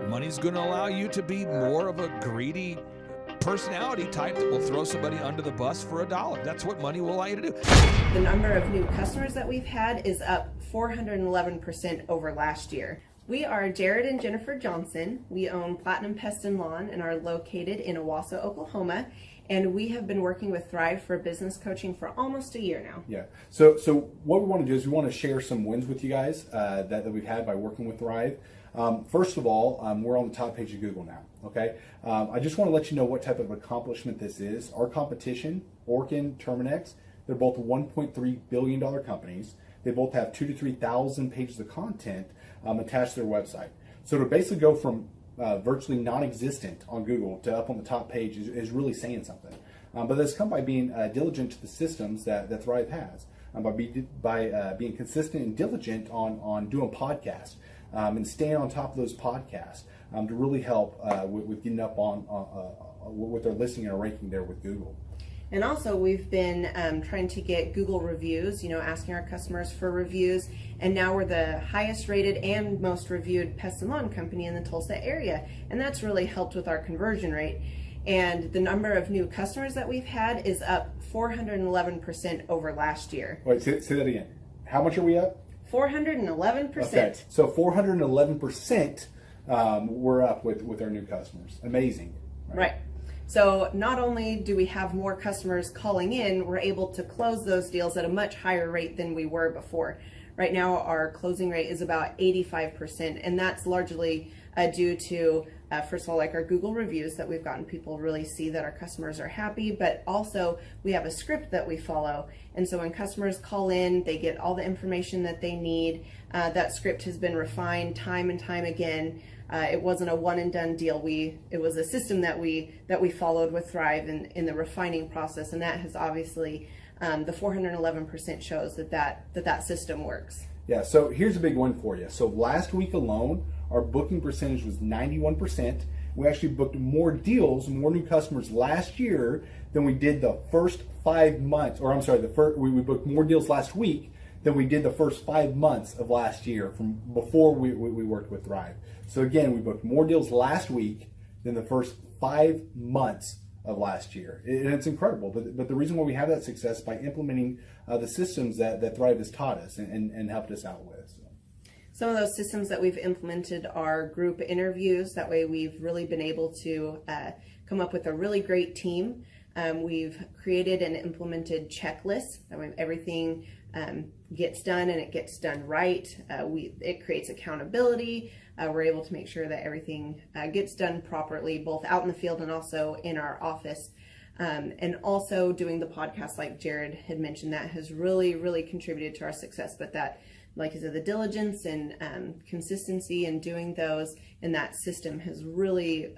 money's going to allow you to be more of a greedy personality type that will throw somebody under the bus for $1. That's what money will allow you to do. The number of new customers that we've had is up 411% over last year. We are Jared and Jennifer Johnson. We own Platinum Pest and Lawn and are located in Owasso, Oklahoma. And we have been working with Thrive for business coaching for almost a year now. Yeah. So what we want to do is we want to share some wins with you guys that we've had by working with Thrive. First of all, we're on the top page of Google now. Okay. I just want to let you know what type of accomplishment this is. Our competition, Orkin, Terminex, they're both $1.3 billion companies. They both have 2,000 to 3,000 pages of content attached to their website. So to basically go from virtually non-existent on Google to up on the top page is really saying something. But that's come by being diligent to the systems that Thrive has, by being consistent and diligent on doing podcasts. and staying on top of those podcasts to really help with getting up on with their listing and ranking there with Google. And also, we've been trying to get Google reviews, asking our customers for reviews. And now we're the highest rated and most reviewed pest and lawn company in the Tulsa area. And that's really helped with our conversion rate. And the number of new customers that we've had is up 411% over last year. Wait, say that again. How much are we up? 411%. Okay, so 411% we're up with our new customers. Amazing. Right. So not only do we have more customers calling in, we're able to close those deals at a much higher rate than we were before. Right now, our closing rate is about 85%, and that's largely due to, first of all, like our Google reviews that we've gotten people really see that our customers are happy, but also we have a script that we follow. And so when customers call in, they get all the information that they need. That script has been refined time and time again. It wasn't a one and done deal. It was a system that we followed with Thrive in the refining process, and that has obviously the 411% shows that system works. Yeah. So here's a big one for you. So last week alone, our booking percentage was 91%. We actually booked more deals, more new customers last year than we did the first 5 months. Or I'm sorry, we booked more deals last week than we did the first 5 months of last year from before we worked with Thrive. So again, we booked more deals last week than the first 5 months of last year. And it's incredible. But the reason why we have that success is by implementing the systems that Thrive has taught us and helped us out with. So. Some of those systems that we've implemented are group interviews. That way we've really been able to come up with a really great team. We've created and implemented checklists. That way everything gets done and it gets done right. It creates accountability. We're able to make sure that everything gets done properly, both out in the field and also in our office. And also doing the podcast, like Jared had mentioned, that has really, really contributed to our success. But that, like I said, the diligence and consistency in doing those and that system has really,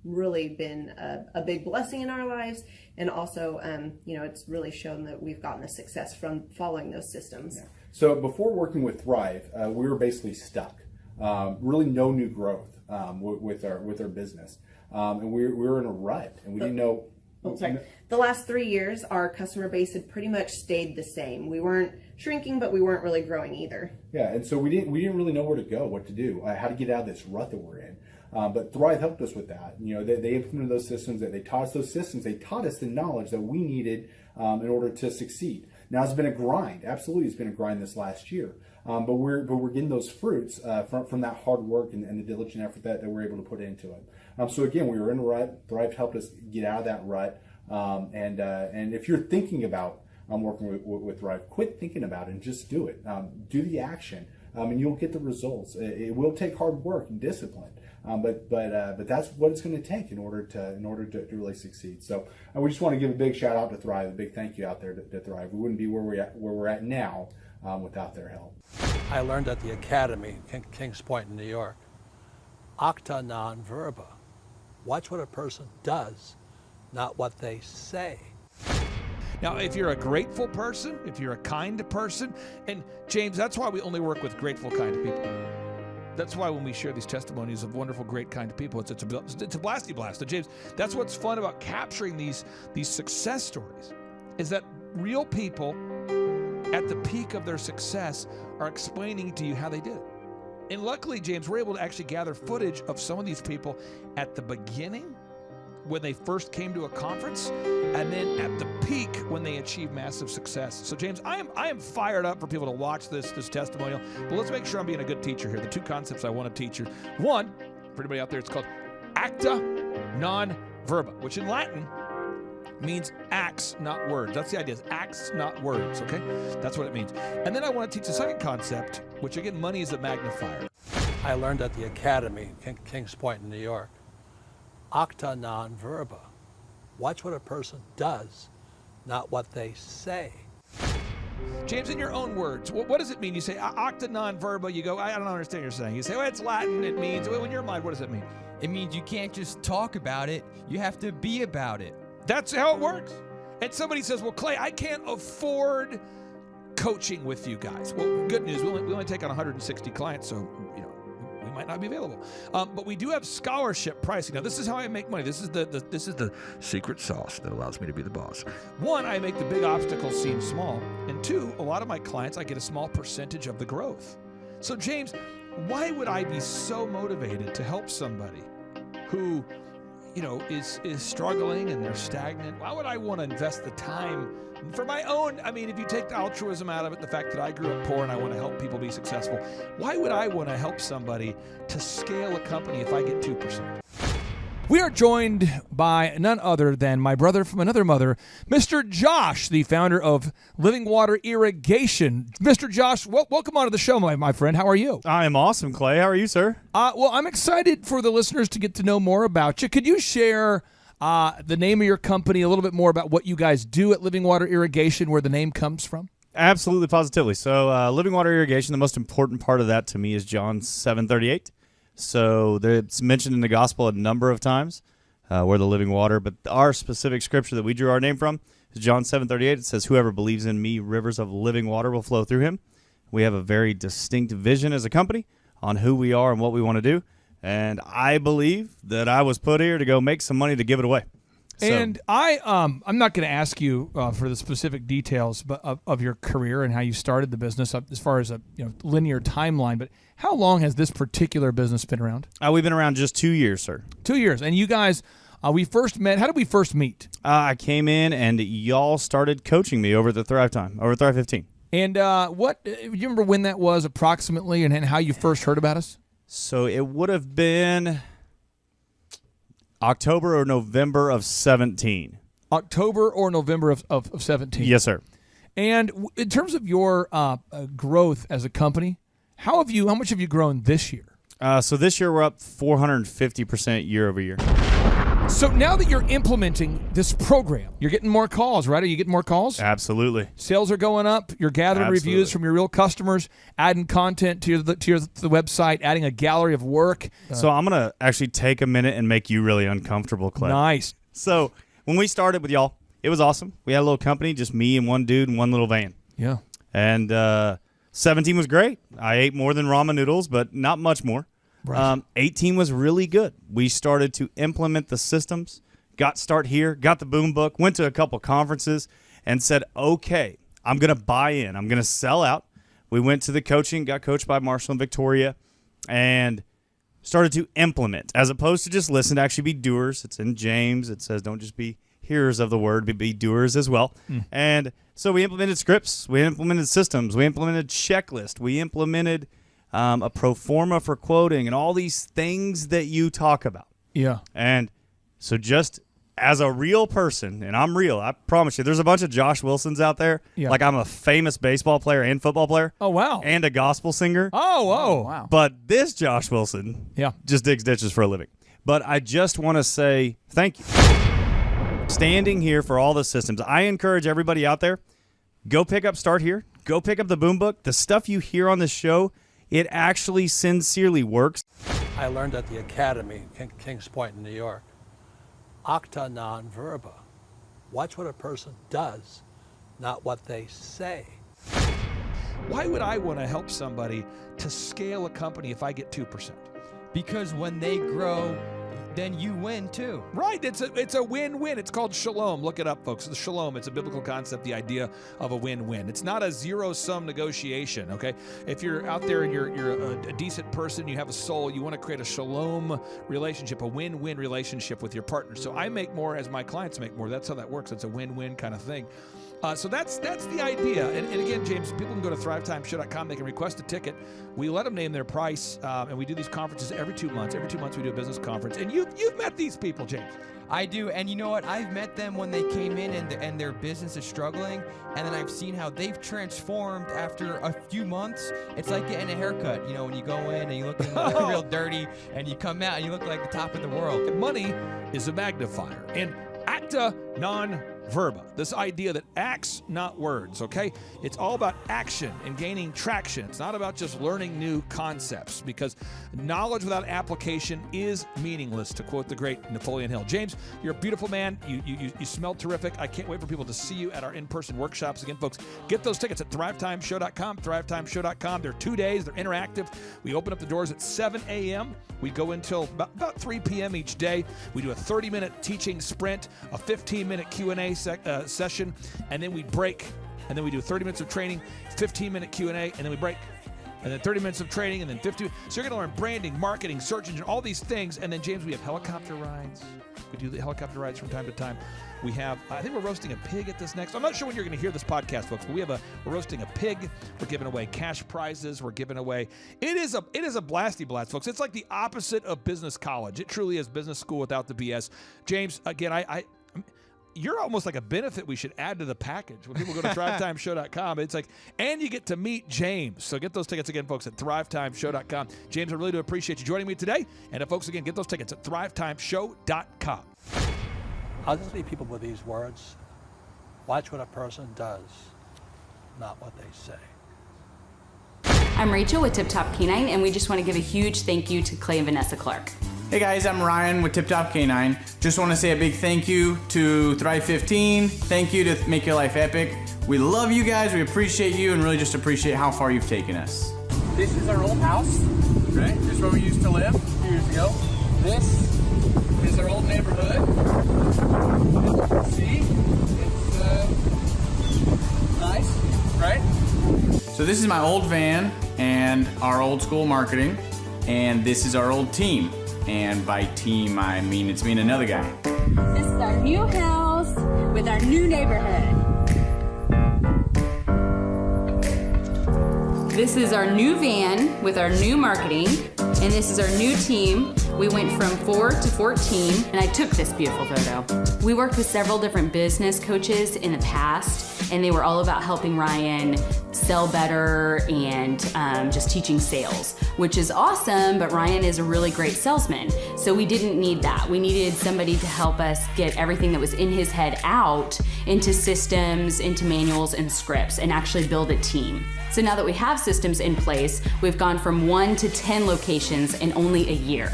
really been a big blessing in our lives. And also, it's really shown that we've gotten the success from following those systems. Yeah. So before working with Thrive, we were basically stuck. Really no new growth with our business. And we were in a rut and we didn't know. The last 3 years, our customer base had pretty much stayed the same. We weren't shrinking, but we weren't really growing either. Yeah, and so we didn't really know where to go, what to do, how to get out of this rut that we're in. But Thrive helped us with that. They implemented those systems. They taught us those systems. They taught us the knowledge that we needed in order to succeed. Now it's been a grind. Absolutely, it's been a grind this last year. But we're getting those fruits from that hard work and the diligent effort that we're able to put into it. So again, we were in a rut. Thrive helped us get out of that rut. And if you're thinking about working with Thrive, quit thinking about it and just do it. Do the action, and you'll get the results. It will take hard work and discipline, but that's what it's going to take in order to really succeed. So we just want to give a big shout out to Thrive, a big thank you out there to Thrive. We wouldn't be where we're at now without their help. I learned at the Academy, Kings Point in New York. Acta non verba. Watch what a person does, not what they say. Now, if you're a grateful person, if you're a kind person, and James, that's why we only work with grateful, kind people. That's why when we share these testimonies of wonderful, great, kind people, it's a blasty blast. So James, that's what's fun about capturing these success stories, is that real people at the peak of their success are explaining to you how they did it. And luckily, James, we're able to actually gather footage of some of these people at the beginning, when they first came to a conference, and then at the peak when they achieve massive success. So James, I am fired up for people to watch this testimonial, but let's make sure I'm being a good teacher here. The two concepts I want to teach you. One, for anybody out there, it's called Acta non Verba, which in Latin means acts, not words. That's the idea, is acts, not words, okay? That's what it means. And then I want to teach the second concept, which again, money is a magnifier. I learned at the Academy, Kings Point in New York. Acta non verba. Watch what a person does, not what they say. James, in your own words, what does it mean? You say acta non verba, you go, I don't understand what you're saying. You say, well, it's Latin, it means, well, in your mind, what does it mean? It means you can't just talk about it, you have to be about it. That's how it works. And somebody says, well, Clay, I can't afford coaching with you guys. Well, good news, we only take on 160 clients, so, might not be available. But we do have scholarship pricing. Now, this is how I make money. This is the secret sauce that allows me to be the boss. One, I make the big obstacles seem small. And two, a lot of my clients, I get a small percentage of the growth. So, James, why would I be so motivated to help somebody who, is struggling and they're stagnant? Why would I want to invest the time for my own? I mean, if you take the altruism out of it, the fact that I grew up poor and I want to help people be successful, why would I want to help somebody to scale a company if I get 2%? We are joined by none other than my brother from another mother, Mr. Josh, the founder of Living Water Irrigation. Mr. Josh, welcome onto the show, my friend. How are you? I am awesome, Clay. How are you, sir? Well, I'm excited for the listeners to get to know more about you. Could you share the name of your company, a little bit more about what you guys do at Living Water Irrigation, where the name comes from? Absolutely, positively. So Living Water Irrigation, the most important part of that to me is John 7:38. So it's mentioned in the gospel a number of times, we're the living water. But our specific scripture that we drew our name from is John 7:38. It says, "Whoever believes in me, rivers of living water will flow through him." We have a very distinct vision as a company on who we are and what we want to do. And I believe that I was put here to go make some money to give it away. And I'm not going to ask you for the specific details of your career and how you started the business as far as a linear timeline, but how long has this particular business been around? We've been around just 2 years, sir. 2 years. And you guys, we first met. How did we first meet? I came in and y'all started coaching me over at the Thrivetime, over at Thrive 15. And do you remember when that was approximately and how you first heard about us? So it would have been October or November of 17. October or November of 17. Yes, sir. And in terms of your growth as a company, how much have you grown this year? So this year we're up 450% year over year. So now that you're implementing this program, you're getting more calls, right? Are you getting more calls? Absolutely. Sales are going up. You're gathering reviews from your real customers, adding content to the website, adding a gallery of work. So I'm going to actually take a minute and make you really uncomfortable, Clay. Nice. So when we started with y'all, it was awesome. We had a little company, just me and one dude and one little van. Yeah. And 17 was great. I ate more than ramen noodles, but not much more. Right. 18 was really good. We started to implement the systems, got Start Here, got the boom book, went to a couple conferences, and said, okay, I'm going to buy in. I'm going to sell out. We went to the coaching, got coached by Marshall and Victoria, and started to implement, as opposed to just listen, to actually be doers. It's in James. It says don't just be hearers of the word, but be doers as well. And so we implemented scripts. We implemented systems. We implemented checklists. We implemented a pro forma for quoting and all these things that you talk about. Yeah. And so just as a real person, and I'm real, I promise you, there's a bunch of Josh Wilsons out there. Yeah. Like I'm a famous baseball player and football player. Oh, wow. And a gospel singer. Oh, wow. But this Josh Wilson just digs ditches for a living. But I just want to say thank you. Standing here for all the systems. I encourage everybody out there, go pick up Start Here. Go pick up the boom book. The stuff you hear on this show, it actually sincerely works. I learned at the academy, Kings Point in New York. Acta non verba. Watch what a person does, not what they say. Why would I want to help somebody to scale a company if I get 2%? Because when they grow, then you win too. Right. It's a win-win. It's called shalom. Look it up, folks. The shalom. It's a biblical concept, the idea of a win-win. It's not a zero-sum negotiation, okay? If you're out there and you're a decent person, you have a soul, you want to create a shalom relationship, a win-win relationship with your partner. So I make more as my clients make more. That's how that works. It's a win-win kind of thing. So that's the idea. And again, James, people can go to thrivetimeshow.com. They can request a ticket. We let them name their price, and we do these conferences every 2 months. Every 2 months we do a business conference. And you've met these people, James. I do, and you know what? I've met them when they came in and their business is struggling, and then I've seen how they've transformed after a few months. It's like getting a haircut. You know, when you go in and you look real dirty, and you come out and you look like the top of the world. Money is a magnifier, and Acta non Verba, this idea that acts, not words, okay? It's all about action and gaining traction. It's not about just learning new concepts, because knowledge without application is meaningless, to quote the great Napoleon Hill. James, you're a beautiful man. You smell terrific. I can't wait for people to see you at our in-person workshops. Again, folks, get those tickets at thrivetimeshow.com, thrivetimeshow.com. They're 2 days. They're interactive. We open up the doors at 7 a.m. We go until about 3 p.m. each day. We do a 30-minute teaching sprint, a 15-minute Q&A session, and then we break. And then we do 30 minutes of training, 15-minute Q&A, and then we break. And then 30 minutes of training, and then 50. So you're going to learn branding, marketing, search engine, all these things. And then, James, we have helicopter rides. We do the helicopter rides from time to time. We have, I think we're roasting a pig at this next. I'm not sure when you're going to hear this podcast, folks, but we're roasting a pig. We're giving away cash prizes. We're giving away. It is a blasty blast, folks. It's like the opposite of business college. It truly is business school without the BS. James, again, you're almost like a benefit we should add to the package. When people go to thrivetimeshow.com, it's like, and you get to meet James. So get those tickets again, folks, at thrivetimeshow.com. James, I really do appreciate you joining me today. And folks, again, get those tickets at thrivetimeshow.com. I'll just leave people with these words. Watch what a person does, not what they say. I'm Rachel with Tip Top Canine, and we just want to give a huge thank you to Clay and Vanessa Clark. Hey guys, I'm Ryan with Tip Top Canine. Just want to say a big thank you to Thrive15. Thank you to Make Your Life Epic. We love you guys, we appreciate you, and really just appreciate how far you've taken us. This is our old house, right? This is where we used to live a few years ago. This is our old neighborhood. As you can see, it's nice, right? So this is my old van and our old school marketing, and this is our old team. And by team, I mean it's me and another guy. This is our new house with our new neighborhood. This is our new van with our new marketing, and this is our new team. We went from 4 to 14, and I took this beautiful photo. We worked with several different business coaches in the past, and they were all about helping Ryan sell better and just teaching sales, which is awesome, but Ryan is a really great salesman. So we didn't need that. We needed somebody to help us get everything that was in his head out into systems, into manuals and scripts, and actually build a team. So now that we have systems in place, we've gone from 1 to 10 locations in only a year.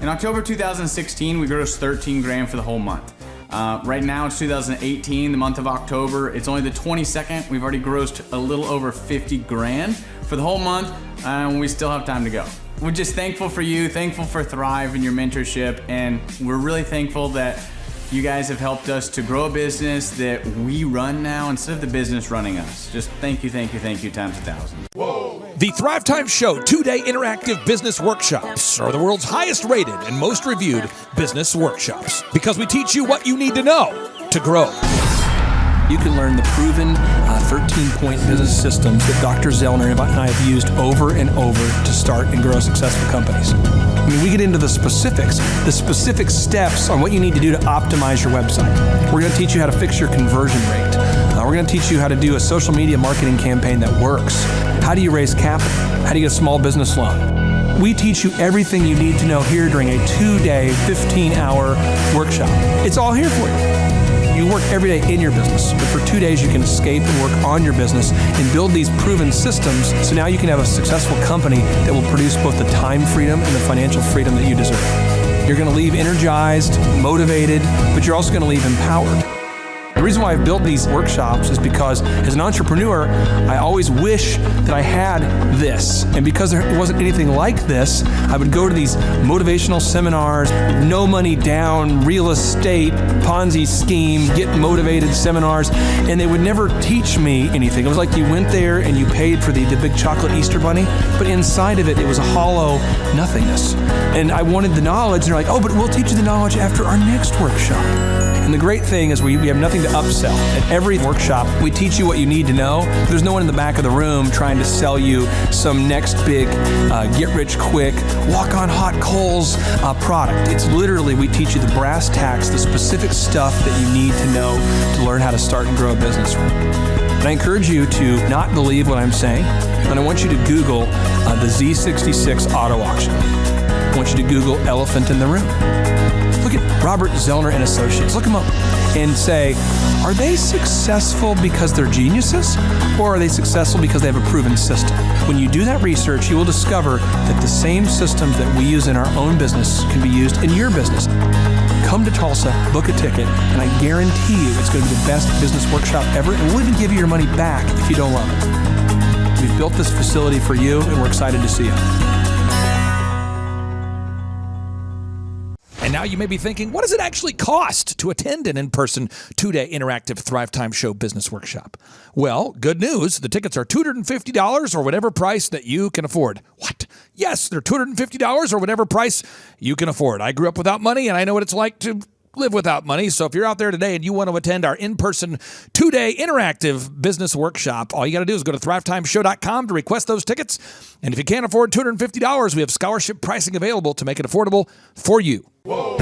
In October 2016, we grossed 13 grand for the whole month. Right now it's 2018, the month of October. It's only the 22nd. We've already grossed a little over 50 grand for the whole month, and we still have time to go. We're just thankful for you, thankful for Thrive and your mentorship, and we're really thankful that you guys have helped us to grow a business that we run now instead of the business running us. Just thank you times 1,000. Whoa. The Thrivetime Show 2-day interactive business workshops are the world's highest rated and most reviewed business workshops, because we teach you what you need to know to grow. You can learn the proven 13-point business systems that Dr. Zellner and I have used over and over to start and grow successful companies. I mean, we get into the specific steps on what you need to do to optimize your website. We're going to teach you how to fix your conversion rate. We're going to teach you how to do a social media marketing campaign that works. How do you raise capital? How do you get a small business loan? We teach you everything you need to know here during a 2-day, 15-hour workshop. It's all here for you. You work every day in your business, but for 2 days you can escape and work on your business and build these proven systems, so now you can have a successful company that will produce both the time freedom and the financial freedom that you deserve. You're going to leave energized, motivated, but you're also going to leave empowered. The reason why I've built these workshops is because as an entrepreneur, I always wish that I had this. And because there wasn't anything like this, I would go to these motivational seminars, no money down, real estate, Ponzi scheme, get motivated seminars, and they would never teach me anything. It was like you went there and you paid for the big chocolate Easter bunny, but inside of it, it was a hollow nothingness. And I wanted the knowledge, and they're like, oh, but we'll teach you the knowledge after our next workshop. And the great thing is we have nothing to upsell. At every workshop, we teach you what you need to know. There's no one in the back of the room trying to sell you some next big get-rich-quick, walk-on-hot coals product. It's literally, we teach you the brass tacks, the specific stuff that you need to know to learn how to start and grow a business. And I encourage you to not believe what I'm saying, and I want you to Google the Z66 auto auction. I want you to Google elephant in the room. Look at Robert Zellner and Associates. Look them up and say, are they successful because they're geniuses, or are they successful because they have a proven system? When you do that research, you will discover that the same systems that we use in our own business can be used in your business. Come to Tulsa, book a ticket, and I guarantee you it's going to be the best business workshop ever, and we'll even give you your money back if you don't love it. We've built this facility for you, and we're excited to see you. And now you may be thinking, what does it actually cost to attend an in-person 2-day interactive Thrivetime Show business workshop? Well, good news. The tickets are $250 or whatever price that you can afford. What? Yes, they're $250 or whatever price you can afford. I grew up without money, and I know what it's like to live without money. So if you're out there today and you want to attend our in-person 2-day interactive business workshop, all you got to do is go to thrivetimeshow.com to request those tickets. And if you can't afford $250, we have scholarship pricing available to make it affordable for you. Whoa.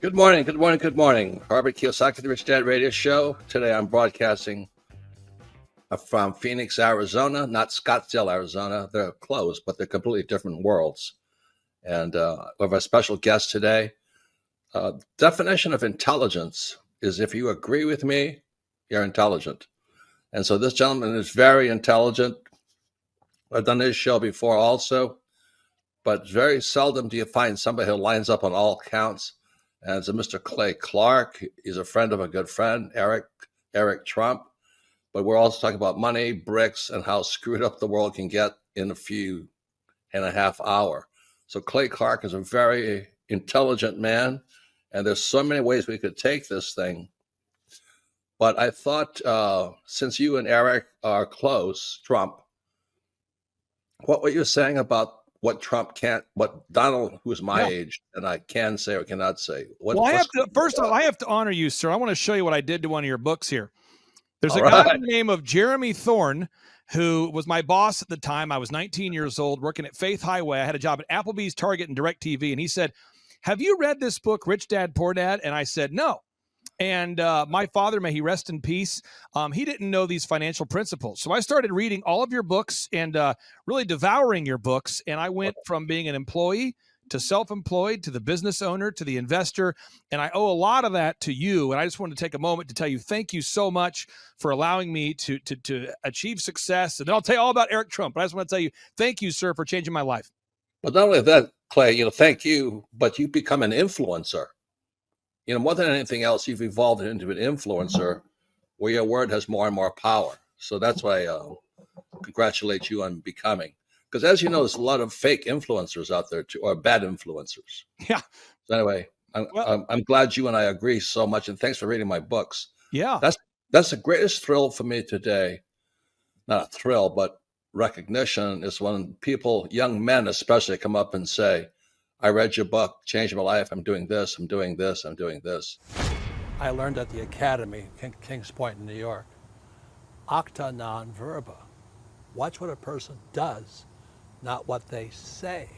Good morning, good morning, good morning. Robert Kiyosaki, the Rich Dad Radio Show. Today I'm broadcasting from Phoenix, Arizona, not Scottsdale, Arizona. They're close, but they're completely different worlds. And we have a special guest today. Definition of intelligence is if you agree with me, you're intelligent. And so this gentleman is very intelligent. I've done this show before also, but very seldom do you find somebody who lines up on all counts. And it's a Mr. Clay Clark. He's a friend of a good friend, Eric Trump. But we're also talking about money, bricks, and how screwed up the world can get in a few and a half hour. So Clay Clark is a very intelligent man. And there's so many ways we could take this thing. But I thought, since you and Eric are close, Trump, what were you saying about what Trump can't, what Donald, who's my age, and I can say or cannot say? First of all, I have to honor you, sir. I want to show you what I did to one of your books here. There's a guy by the name of Jeremy Thorne, who was my boss at the time. I was 19 years old, working at Faith Highway. I had a job at Applebee's, Target, and DirecTV. And he said, have you read this book, Rich Dad, Poor Dad? And I said, no. And my father, may he rest in peace, he didn't know these financial principles. So I started reading all of your books and really devouring your books. And I went from being an employee to self-employed to the business owner to the investor. And I owe a lot of that to you. And I just wanted to take a moment to tell you thank you so much for allowing me to achieve success. And then I'll tell you all about Eric Trump. But I just want to tell you thank you, sir, for changing my life. But not only that, Clay, thank you, but you become an influencer. More than anything else, you've evolved into an influencer where your word has more and more power. So that's why I congratulate you on becoming. Because as you know, there's a lot of fake influencers out there too, or bad influencers. Yeah. So anyway, I'm glad you and I agree so much, and thanks for reading my books. Yeah. That's the greatest thrill for me today. Not a thrill, but recognition is when people, young men especially, come up and say, I read your book, changed my life. I'm doing this, I'm doing this, I'm doing this. I learned at the academy, Kings Point in New York, Acta non verba. Watch what a person does, not what they say.